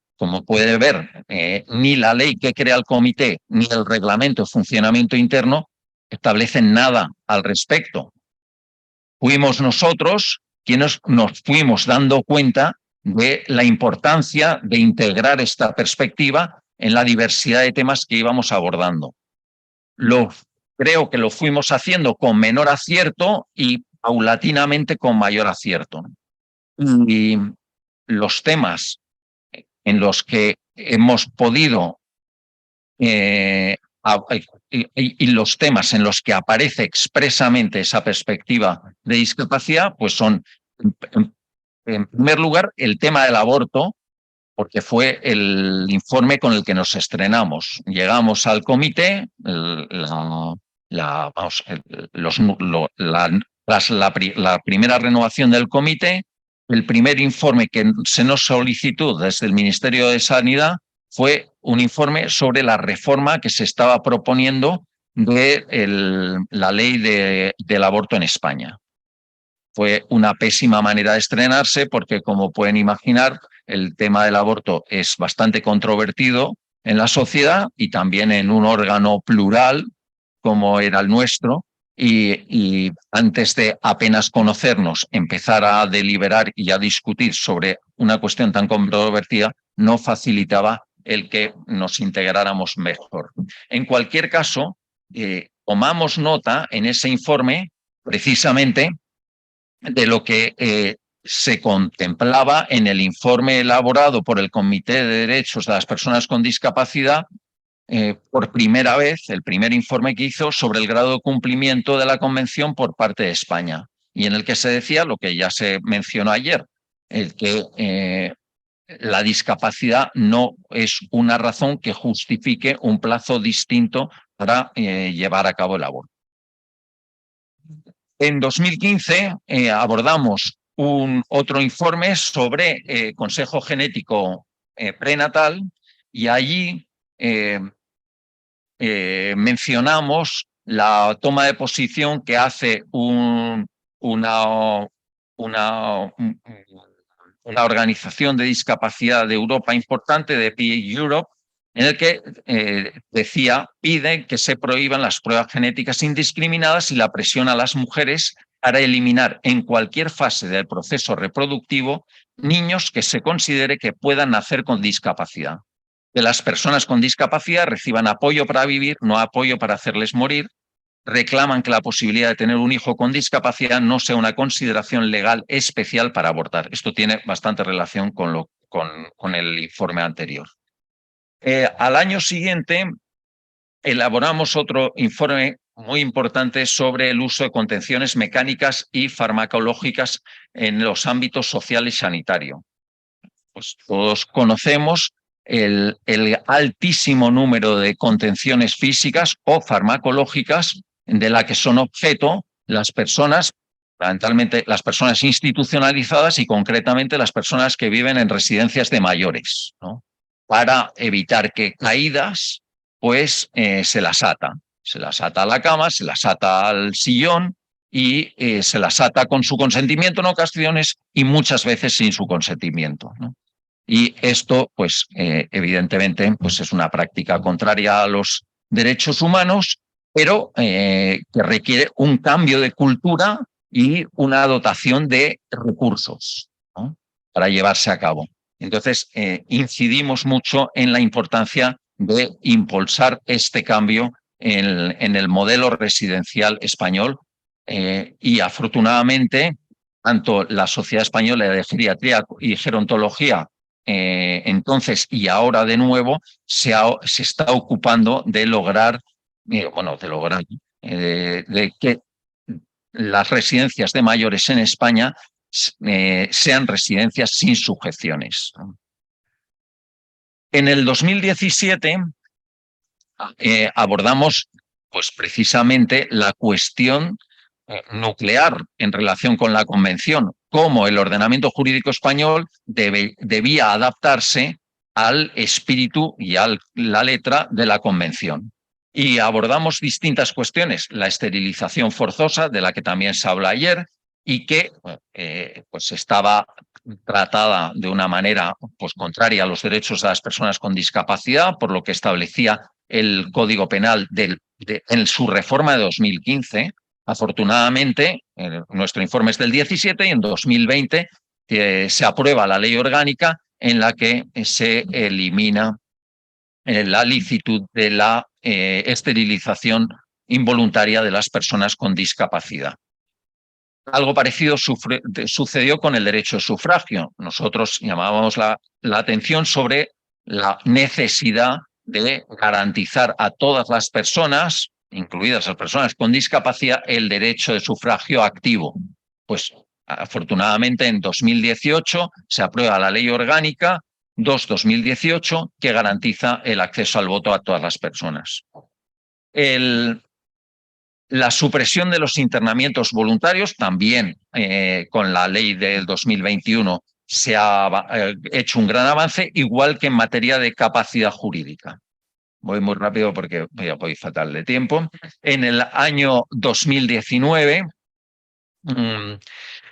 puede ver, ni la ley que crea el comité ni el reglamento de funcionamiento interno establecen nada al respecto. Fuimos nosotros quienes nos fuimos dando cuenta de la importancia de integrar esta perspectiva en la diversidad de temas que íbamos abordando. Creo que lo fuimos haciendo con menor acierto y paulatinamente con mayor acierto. Y los temas en los que hemos podido y los temas en los que aparece expresamente esa perspectiva de discapacidad, pues son, en primer lugar, el tema del aborto, porque fue el informe con el que nos estrenamos. Llegamos al comité, tras la primera renovación del comité, el primer informe que se nos solicitó desde el Ministerio de Sanidad fue un informe sobre la reforma que se estaba proponiendo de la ley del aborto en España. Fue una pésima manera de estrenarse porque, como pueden imaginar, el tema del aborto es bastante controvertido en la sociedad y también en un órgano plural como era el nuestro. Y antes de apenas conocernos, empezar a deliberar y a discutir sobre una cuestión tan controvertida no facilitaba el que nos integráramos mejor. En cualquier caso, tomamos nota en ese informe precisamente de lo que se contemplaba en el informe elaborado por el Comité de Derechos de las Personas con Discapacidad, por primera vez, el primer informe que hizo sobre el grado de cumplimiento de la Convención por parte de España, y en el que se decía lo que ya se mencionó ayer, el que la discapacidad no es una razón que justifique un plazo distinto para llevar a cabo el aborto. En 2015 abordamos otro informe sobre consejo genético prenatal y allí mencionamos la toma de posición que hace una organización de discapacidad de Europa importante, de PA Europe, en el que pide que se prohíban las pruebas genéticas indiscriminadas y la presión a las mujeres para eliminar en cualquier fase del proceso reproductivo niños que se considere que puedan nacer con discapacidad. Que las personas con discapacidad reciban apoyo para vivir, no apoyo para hacerles morir. Reclaman que la posibilidad de tener un hijo con discapacidad no sea una consideración legal especial para abortar. Esto tiene bastante relación con el informe anterior. Al año siguiente elaboramos otro informe muy importante sobre el uso de contenciones mecánicas y farmacológicas en los ámbitos social y sanitario. Pues todos conocemos el altísimo número de contenciones físicas o farmacológicas de la que son objeto las personas, fundamentalmente las personas institucionalizadas y concretamente las personas que viven en residencias de mayores, ¿no? Para evitar que caídas, pues se las ata. Se las ata a la cama, se las ata al sillón y se las ata con su consentimiento en ocasiones y muchas veces sin su consentimiento, ¿no? Y esto, pues, evidentemente, pues es una práctica contraria a los derechos humanos, pero que requiere un cambio de cultura y una dotación de recursos, ¿no? Para llevarse a cabo. Entonces, incidimos mucho en la importancia de impulsar este cambio en el modelo residencial español y afortunadamente tanto la Sociedad Española de Geriatría y Gerontología entonces y ahora de nuevo se está ocupando de lograr, de que las residencias de mayores en España sean residencias sin sujeciones. En el 2017 abordamos pues, precisamente la cuestión nuclear en relación con la Convención, cómo el ordenamiento jurídico español debía adaptarse al espíritu y a la letra de la Convención. Y abordamos distintas cuestiones, la esterilización forzosa, de la que también se habla ayer, y que pues estaba tratada de una manera pues, contraria a los derechos de las personas con discapacidad, por lo que establecía el Código Penal en su reforma de 2015. Afortunadamente, nuestro informe es del 17 y en 2020 se aprueba la ley orgánica en la que se elimina la licitud de la esterilización involuntaria de las personas con discapacidad. Algo parecido sucedió con el derecho de sufragio. Nosotros llamábamos la atención sobre la necesidad de garantizar a todas las personas, incluidas las personas con discapacidad, el derecho de sufragio activo. Pues afortunadamente en 2018 se aprueba la ley orgánica 2/2018 que garantiza el acceso al voto a todas las personas. La supresión de los internamientos voluntarios también con la ley del 2021 se ha hecho un gran avance, igual que en materia de capacidad jurídica. Voy muy rápido porque voy fatal de tiempo. En el año 2019,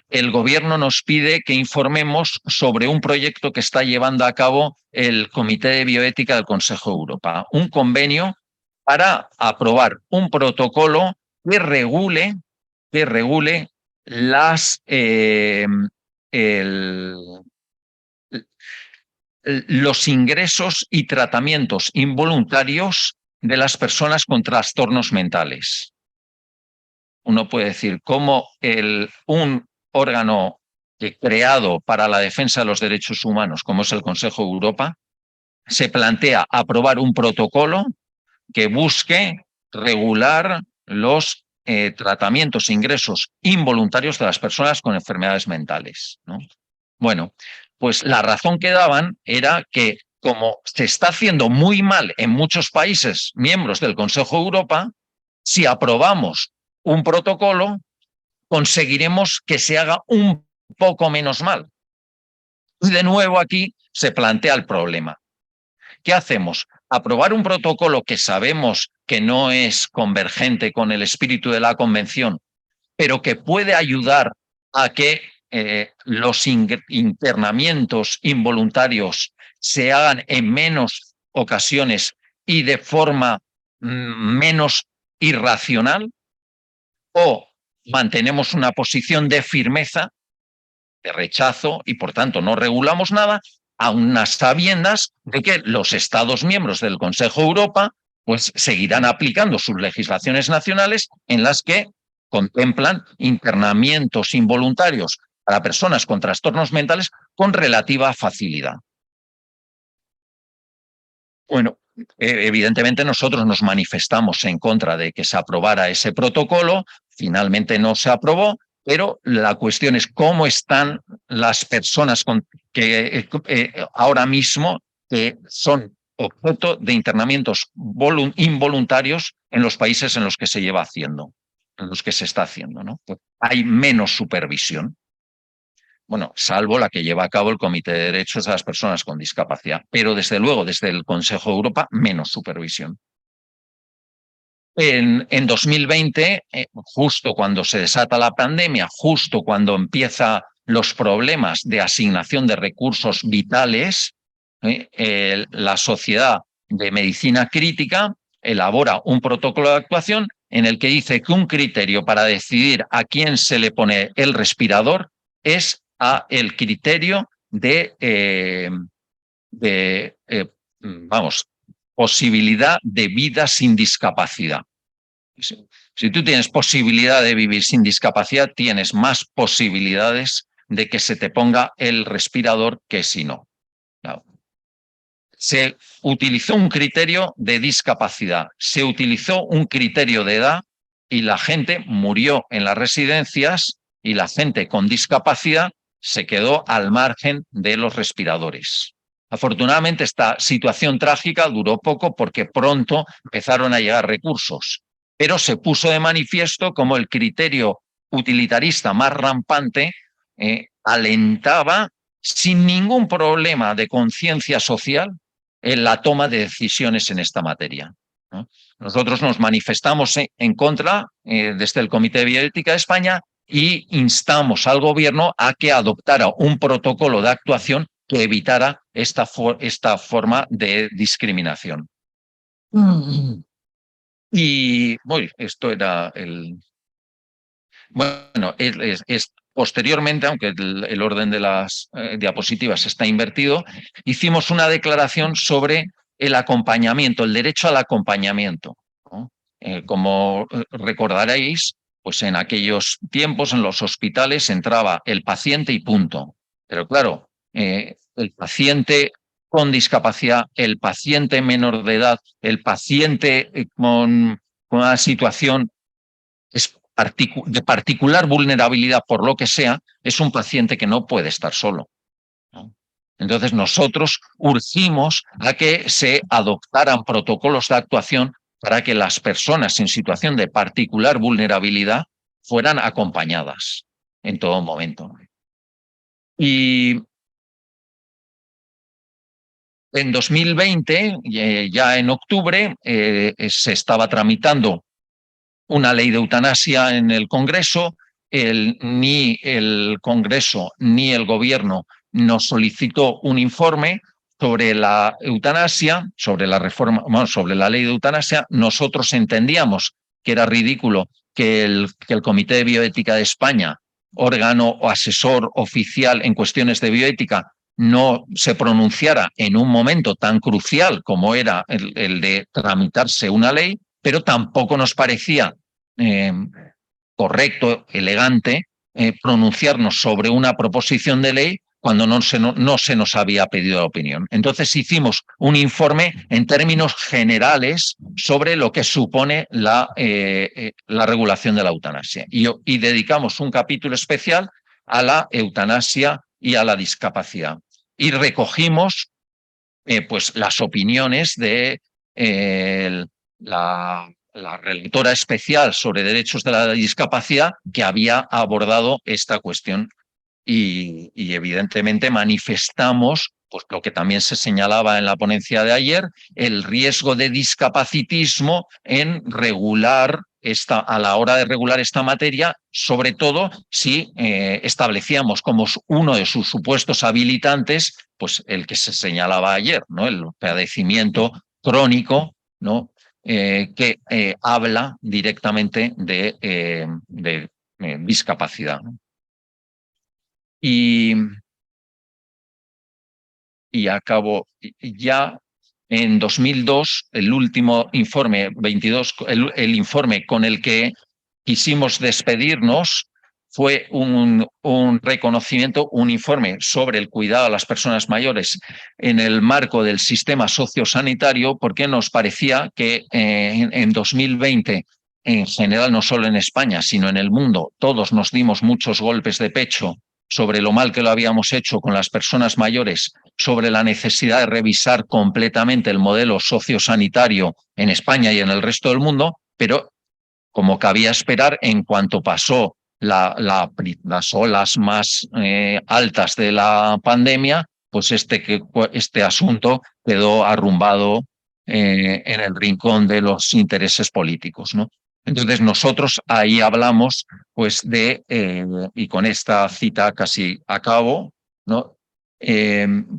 el gobierno nos pide que informemos sobre un proyecto que está llevando a cabo el Comité de Bioética del Consejo de Europa, un convenio para aprobar un protocolo que regule los ingresos y tratamientos involuntarios de las personas con trastornos mentales. Uno puede decir cómo un órgano creado para la defensa de los derechos humanos, como es el Consejo de Europa, se plantea aprobar un protocolo que busque regular los tratamientos e ingresos involuntarios de las personas con enfermedades mentales, ¿no? Bueno, pues la razón que daban era que como se está haciendo muy mal en muchos países miembros del Consejo de Europa, si aprobamos un protocolo, conseguiremos que se haga un poco menos mal. Y de nuevo aquí se plantea el problema. ¿Qué hacemos? Aprobar un protocolo que sabemos que no es convergente con el espíritu de la Convención, pero que puede ayudar a que los internamientos involuntarios se hagan en menos ocasiones y de forma menos irracional, o mantenemos una posición de firmeza, de rechazo, y por tanto no regulamos nada, a unas sabiendas de que los Estados miembros del Consejo de Europa pues, seguirán aplicando sus legislaciones nacionales en las que contemplan internamientos involuntarios para personas con trastornos mentales con relativa facilidad. Bueno, Evidentemente nosotros nos manifestamos en contra de que se aprobara ese protocolo, finalmente no se aprobó, pero la cuestión es cómo están las personas que ahora mismo que son objeto de internamientos involuntarios en los países en los que se lleva haciendo, en los que se está haciendo, ¿no? Pues hay menos supervisión. Bueno, salvo la que lleva a cabo el Comité de Derechos de las Personas con Discapacidad, pero desde luego desde el Consejo de Europa menos supervisión. En 2020, justo cuando se desata la pandemia, justo cuando empiezan los problemas de asignación de recursos vitales, la Sociedad de Medicina Crítica elabora un protocolo de actuación en el que dice que un criterio para decidir a quién se le pone el respirador es el criterio posibilidad de vida sin discapacidad. Si tú tienes posibilidad de vivir sin discapacidad, tienes más posibilidades de que se te ponga el respirador que si no. Claro. Se utilizó un criterio de discapacidad, se utilizó un criterio de edad y la gente murió en las residencias y la gente con discapacidad se quedó al margen de los respiradores. Afortunadamente, esta situación trágica duró poco porque pronto empezaron a llegar recursos, pero se puso de manifiesto como el criterio utilitarista más rampante alentaba sin ningún problema de conciencia social en la toma de decisiones en esta materia, ¿no? Nosotros nos manifestamos en contra desde el Comité de Bioética de España y instamos al gobierno a que adoptara un protocolo de actuación que evitara esta forma de discriminación. Y bueno, esto era el... Bueno, posteriormente, aunque el orden de las diapositivas está invertido, hicimos una declaración sobre el acompañamiento, el derecho al acompañamiento, ¿no? Como recordaréis, pues en aquellos tiempos en los hospitales entraba el paciente y punto. Pero claro, el paciente con discapacidad, el paciente menor de edad, el paciente con una situación de particular vulnerabilidad por lo que sea, es un paciente que no puede estar solo, ¿no? Entonces nosotros urgimos a que se adoptaran protocolos de actuación para que las personas en situación de particular vulnerabilidad fueran acompañadas en todo momento. Y en 2020, ya en octubre, se estaba tramitando una ley de eutanasia en el Congreso. Ni el Congreso ni el Gobierno nos solicitó un informe sobre la eutanasia, sobre la reforma, bueno, sobre la ley de eutanasia. Nosotros entendíamos que era ridículo que el Comité de Bioética de España, órgano o asesor oficial en cuestiones de bioética, no se pronunciara en un momento tan crucial como era el de tramitarse una ley, pero tampoco nos parecía correcto, elegante, pronunciarnos sobre una proposición de ley cuando no se nos había pedido la opinión. Entonces hicimos un informe en términos generales sobre lo que supone la regulación de la eutanasia y dedicamos un capítulo especial a la eutanasia y a la discapacidad. Y recogimos pues las opiniones de la relatora especial sobre derechos de la discapacidad que había abordado esta cuestión y evidentemente manifestamos pues lo que también se señalaba en la ponencia de ayer, el riesgo de discapacitismo en regular a la hora de regular esta materia, sobre todo si establecíamos como uno de sus supuestos habilitantes pues el que se señalaba ayer, ¿no? El padecimiento crónico, ¿no? Que habla directamente de discapacidad, ¿no? Y acabo ya en 2002, el último informe, 22, el informe con el que quisimos despedirnos fue un reconocimiento, un informe sobre el cuidado a las personas mayores en el marco del sistema sociosanitario, porque nos parecía que en 2020, en general, no solo en España, sino en el mundo, todos nos dimos muchos golpes de pecho sobre lo mal que lo habíamos hecho con las personas mayores, sobre la necesidad de revisar completamente el modelo sociosanitario en España y en el resto del mundo, pero como cabía esperar, en cuanto pasó las olas más altas de la pandemia, pues este asunto quedó arrumbado en el rincón de los intereses políticos, ¿no? Entonces nosotros ahí hablamos pues y con esta cita casi acabo, ¿no?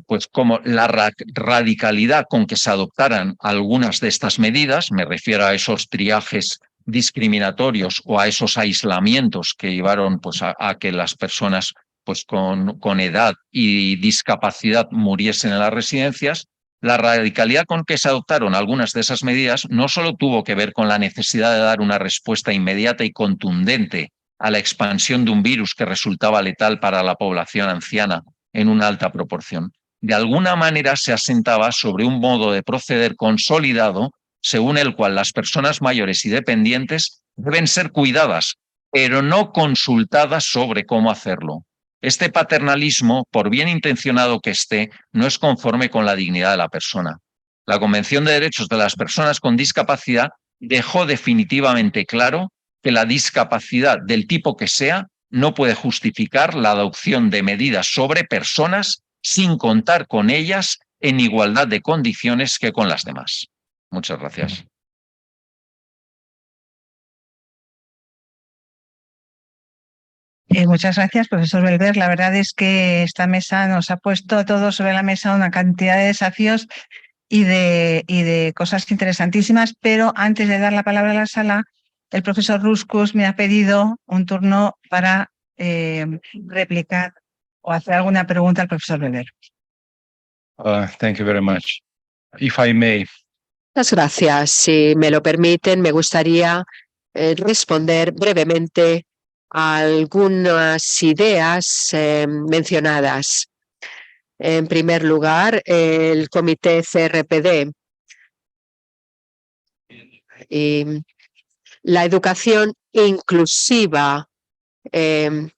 Pues como la radicalidad con que se adoptaran algunas de estas medidas, me refiero a esos triajes discriminatorios o a esos aislamientos que llevaron pues, a que las personas pues, con edad y discapacidad muriesen en las residencias, la radicalidad con que se adoptaron algunas de esas medidas no solo tuvo que ver con la necesidad de dar una respuesta inmediata y contundente a la expansión de un virus que resultaba letal para la población anciana en una alta proporción. De alguna manera se asentaba sobre un modo de proceder consolidado según el cual las personas mayores y dependientes deben ser cuidadas, pero no consultadas sobre cómo hacerlo. Este paternalismo, por bien intencionado que esté, no es conforme con la dignidad de la persona. La Convención de Derechos de las Personas con Discapacidad dejó definitivamente claro que la discapacidad del tipo que sea no puede justificar la adopción de medidas sobre personas sin contar con ellas en igualdad de condiciones que con las demás. Muchas gracias. Muchas gracias, profesor Belver. La verdad es que esta mesa nos ha puesto a todos sobre la mesa una cantidad de desafíos y de cosas interesantísimas, pero antes de dar la palabra a la sala, el profesor Ruskus me ha pedido un turno para replicar o hacer alguna pregunta al profesor Belver. Thank you very much. If I may. Muchas gracias. Si me lo permiten, me gustaría responder brevemente a algunas ideas mencionadas. En primer lugar, el comité CRPD y la educación inclusiva. Me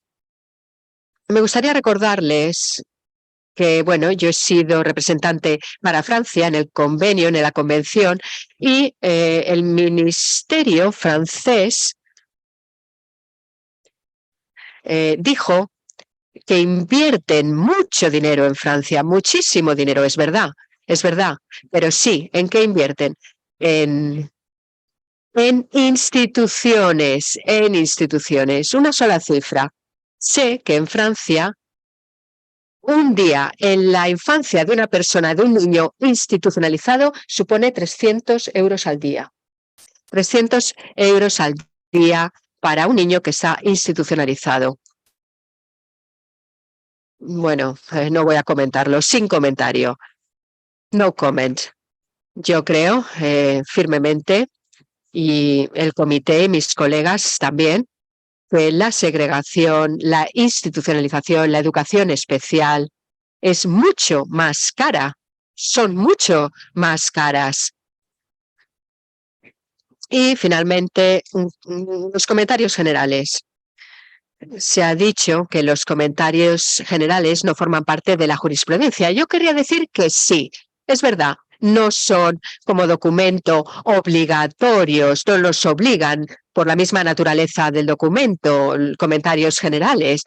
gustaría recordarles que, bueno, yo he sido representante para Francia en el convenio, en la convención, y el ministerio francés dijo que invierten mucho dinero en Francia, muchísimo dinero, es verdad, pero sí, ¿en qué invierten? En instituciones, una sola cifra. Sé que en Francia un día en la infancia de una persona, de un niño institucionalizado, supone 300 euros al día. 300 euros al día para un niño que está institucionalizado. Bueno, no voy a comentarlo, sin comentario. No comment. Yo creo firmemente, y el comité, mis colegas también, que la segregación, la institucionalización, la educación especial es mucho más cara, son mucho más caras. Y finalmente, los comentarios generales. Se ha dicho que los comentarios generales no forman parte de la jurisprudencia. Yo querría decir que sí, es verdad. No son como documento obligatorios, no los obligan por la misma naturaleza del documento, comentarios generales.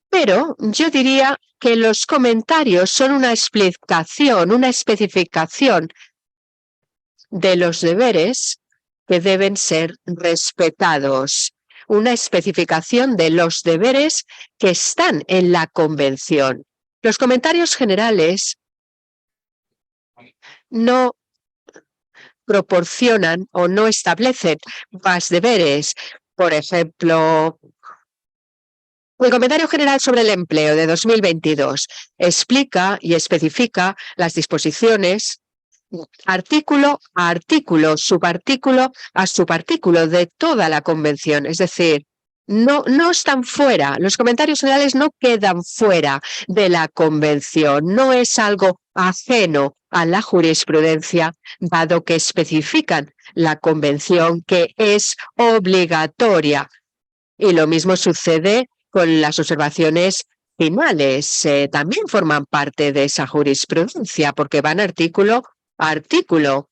Pero yo diría que los comentarios son una explicación, una especificación de los deberes que deben ser respetados. Una especificación de los deberes que están en la Convención. Los comentarios generales no proporcionan o no establecen más deberes. Por ejemplo, el comentario general sobre el empleo de 2022 explica y especifica las disposiciones artículo a artículo, subartículo a subartículo de toda la Convención. Es decir, no están fuera. Los comentarios generales no quedan fuera de la Convención. No es algo ajeno a la jurisprudencia, dado que especifican la Convención que es obligatoria. Y lo mismo sucede con las observaciones finales. También forman parte de esa jurisprudencia porque van artículo a artículo.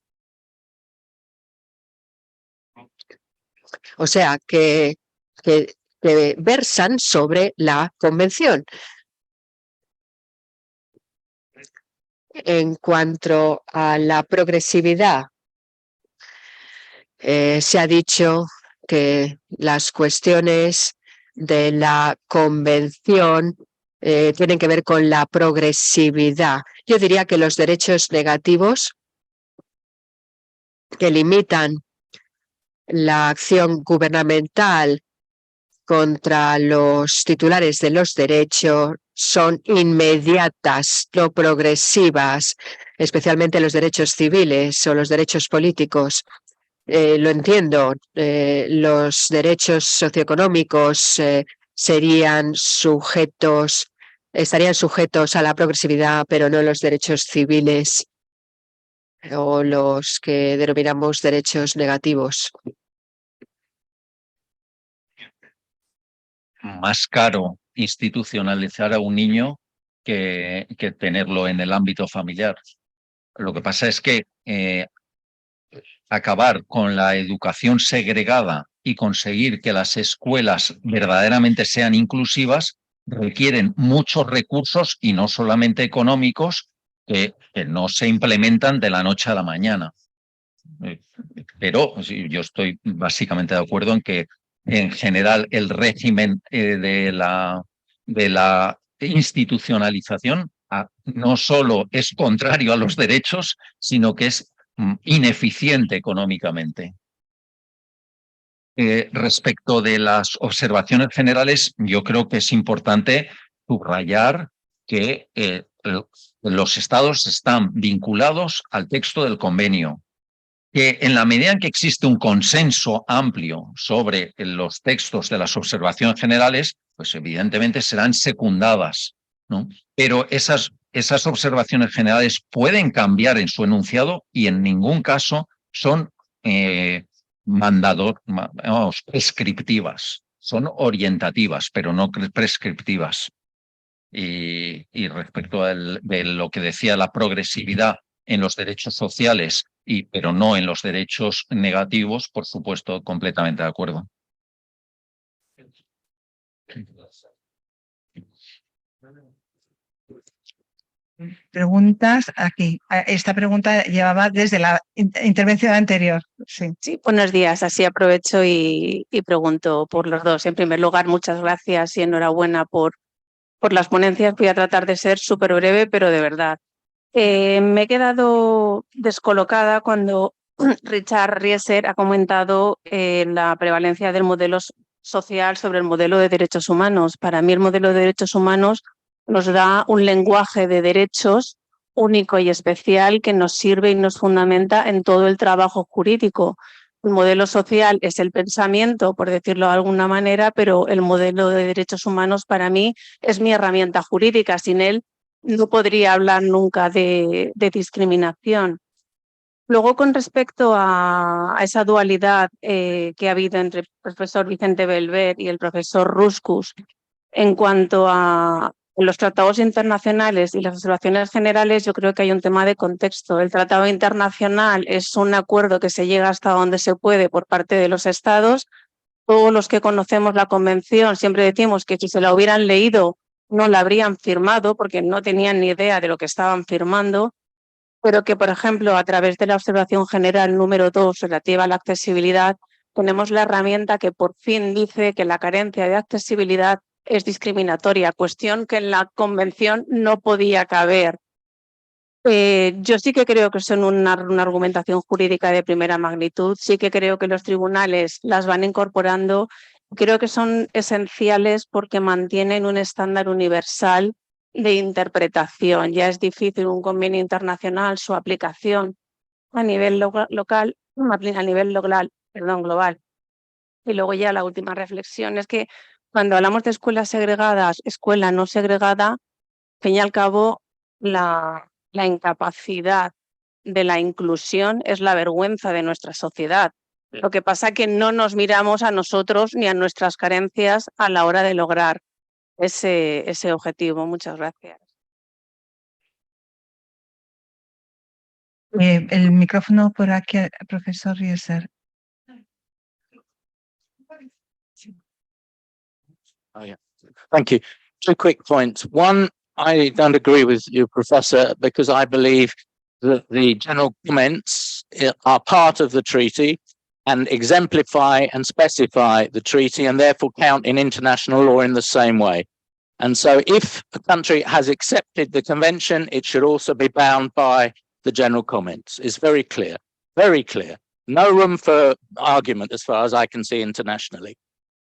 O sea, que versan sobre la Convención. En cuanto a la progresividad, se ha dicho que las cuestiones de la Convención tienen que ver con la progresividad. Yo diría que los derechos negativos que limitan la acción gubernamental contra los titulares de los derechos son inmediatas, no progresivas, especialmente los derechos civiles o los derechos políticos. Lo entiendo, los derechos socioeconómicos estarían sujetos a la progresividad, pero no los derechos civiles o los que denominamos derechos negativos. Más caro institucionalizar a un niño que tenerlo en el ámbito familiar. Lo que pasa es que acabar con la educación segregada y conseguir que las escuelas verdaderamente sean inclusivas requieren muchos recursos y no solamente económicos que no se implementan de la noche a la mañana. Pero yo estoy básicamente de acuerdo en que en general el régimen de la institucionalización no solo es contrario a los derechos, sino que es ineficiente económicamente. Respecto de las observaciones generales, yo creo que es importante subrayar que los estados están vinculados al texto del convenio, que en la medida en que existe un consenso amplio sobre los textos de las observaciones generales, pues evidentemente serán secundadas, ¿no? Pero esas observaciones generales pueden cambiar en su enunciado y en ningún caso son prescriptivas. Son orientativas, pero no prescriptivas. Y respecto de lo que decía la progresividad en los derechos sociales, pero no en los derechos negativos, por supuesto, completamente de acuerdo. Preguntas aquí. Esta pregunta llevaba desde la intervención anterior. Sí. Sí, buenos días. Así aprovecho y pregunto por los dos. En primer lugar, muchas gracias y enhorabuena por las ponencias. Voy a tratar de ser súper breve, pero de verdad. Me he quedado descolocada cuando Richard Rieser ha comentado la prevalencia del modelo social sobre el modelo de derechos humanos. Para mí el modelo de derechos humanos nos da un lenguaje de derechos único y especial que nos sirve y nos fundamenta en todo el trabajo jurídico. El modelo social es el pensamiento, por decirlo de alguna manera, pero el modelo de derechos humanos para mí es mi herramienta jurídica. Sin él no podría hablar nunca de discriminación. Luego, con respecto a esa dualidad que ha habido entre el profesor Vicente Belver y el profesor Ruskus, en cuanto a los tratados internacionales y las observaciones generales, yo creo que hay un tema de contexto. El tratado internacional es un acuerdo que se llega hasta donde se puede por parte de los estados. Todos los que conocemos la convención siempre decimos que si se la hubieran leído no la habrían firmado porque no tenían ni idea de lo que estaban firmando, pero que, por ejemplo, a través de la observación general número 2 relativa a la accesibilidad, tenemos la herramienta que por fin dice que la carencia de accesibilidad es discriminatoria, cuestión que en la convención no podía caber. Yo sí que creo que son una argumentación jurídica de primera magnitud, sí que creo que los tribunales las van incorporando, creo que son esenciales porque mantienen un estándar universal de interpretación. Ya es difícil un convenio internacional, su aplicación a nivel global. Y luego ya la última reflexión es que cuando hablamos de escuelas segregadas, escuela no segregada, al fin y al cabo, la incapacidad de la inclusión es la vergüenza de nuestra sociedad. Lo que pasa es que no nos miramos a nosotros ni a nuestras carencias a la hora de lograr ese objetivo. Muchas gracias. El micrófono por aquí, profesor Rieser. Oh, yeah. Thank you. 2 quick points. One, I don't agree with you, Professor, because I believe that the general comments are part of the treaty and exemplify and specify the treaty and therefore count in international law in the same way. And so if a country has accepted the convention, it should also be bound by the general comments. It's very clear, very clear. No room for argument as far as I can see internationally.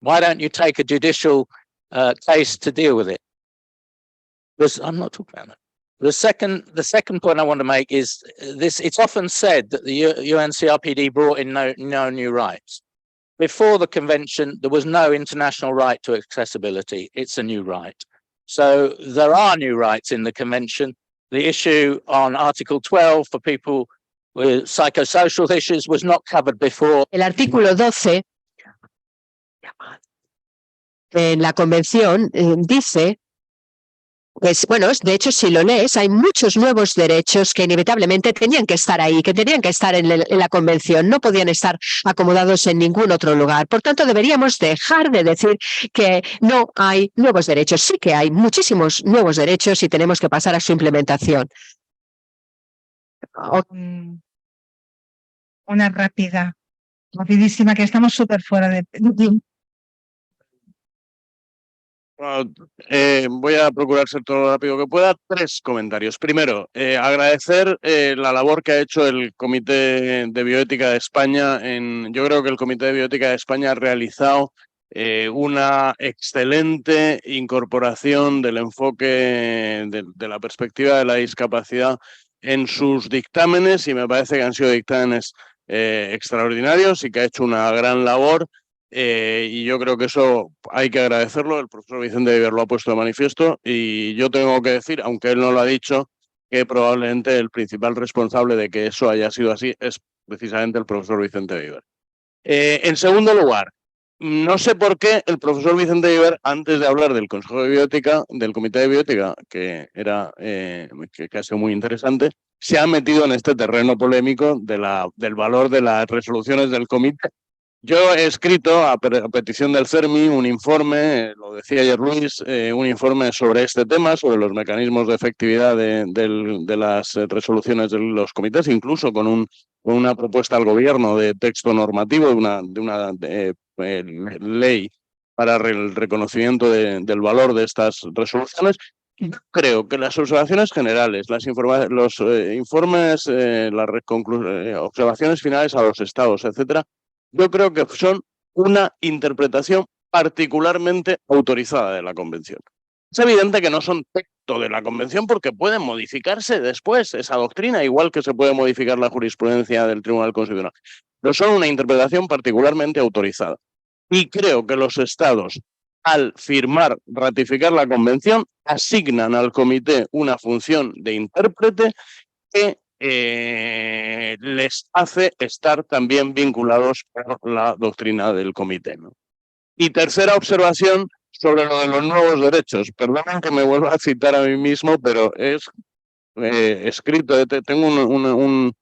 Why don't you take a judicial case to deal with it? I'm not talking about that. The second point I want to make is this: it's often said that the UNCRPD brought in no new rights. Before the convention, there was no international right to accessibility. It's a new right. So there are new rights in the convention. The issue on Article 12 for people with psychosocial issues was not covered before. El artículo 12 en la convención dice, pues bueno, de hecho si lo lees hay muchos nuevos derechos que inevitablemente tenían que estar ahí, que tenían que estar en la convención, no podían estar acomodados en ningún otro lugar. Por tanto, deberíamos dejar de decir que no hay nuevos derechos. Sí que hay muchísimos nuevos derechos y tenemos que pasar a su implementación. Una rapidísima, que estamos súper fuera de tiempo. Voy a procurar ser todo lo rápido que pueda. 3 comentarios. Primero, agradecer la labor que ha hecho el Comité de Bioética de España. Yo creo que el Comité de Bioética de España ha realizado una excelente incorporación del enfoque de la perspectiva de la discapacidad en sus dictámenes, y me parece que han sido dictámenes extraordinarios y que ha hecho una gran labor. Y yo creo que eso hay que agradecerlo. El profesor Vicente Viver lo ha puesto de manifiesto, y yo tengo que decir, aunque él no lo ha dicho, que probablemente el principal responsable de que eso haya sido así es precisamente el profesor Vicente Viver. En segundo lugar, no sé por qué el profesor Vicente Viver, antes de hablar del Consejo de Bioética, del Comité de Bioética, que ha sido muy interesante, se ha metido en este terreno polémico del valor de las resoluciones del comité. Yo he escrito a petición del CERMI un informe, lo decía ayer Luis, un informe sobre este tema, sobre los mecanismos de efectividad de las resoluciones de los comités, incluso con una propuesta al gobierno de texto normativo, de una ley para el reconocimiento del valor de estas resoluciones. Creo que las observaciones generales, los informes, las observaciones finales a los estados, etcétera, yo creo que son una interpretación particularmente autorizada de la Convención. Es evidente que no son texto de la Convención porque pueden modificarse después esa doctrina, igual que se puede modificar la jurisprudencia del Tribunal Constitucional. Pero son una interpretación particularmente autorizada. Y creo que los estados, al ratificar la Convención, asignan al comité una función de intérprete que les hace estar también vinculados por la doctrina del comité, ¿no? Y tercera observación sobre lo de los nuevos derechos. Perdonen que me vuelva a citar a mí mismo, pero es escrito, tengo un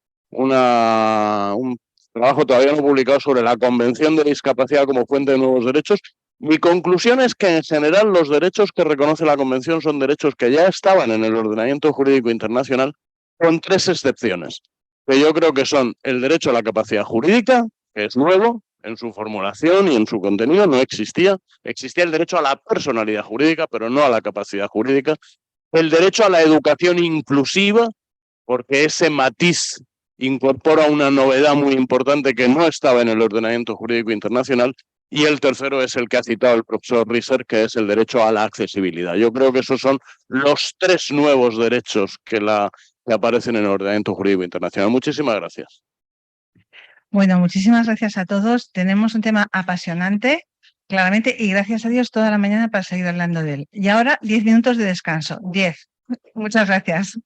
trabajo todavía no publicado sobre la Convención de Discapacidad como fuente de nuevos derechos. Mi conclusión es que en general los derechos que reconoce la Convención son derechos que ya estaban en el ordenamiento jurídico internacional, con 3 excepciones, que yo creo que son el derecho a la capacidad jurídica, que es nuevo en su formulación y en su contenido, no existía. Existía el derecho a la personalidad jurídica, pero no a la capacidad jurídica. El derecho a la educación inclusiva, porque ese matiz incorpora una novedad muy importante que no estaba en el ordenamiento jurídico internacional. Y el tercero es el que ha citado el profesor Rieser, que es el derecho a la accesibilidad. Yo creo que esos son los 3 nuevos derechos que aparecen en el ordenamiento jurídico internacional. Muchísimas gracias. Bueno, muchísimas gracias a todos. Tenemos un tema apasionante, claramente, y gracias a Dios toda la mañana para seguir hablando de él. Y ahora 10 minutos de descanso. 10. Muchas gracias.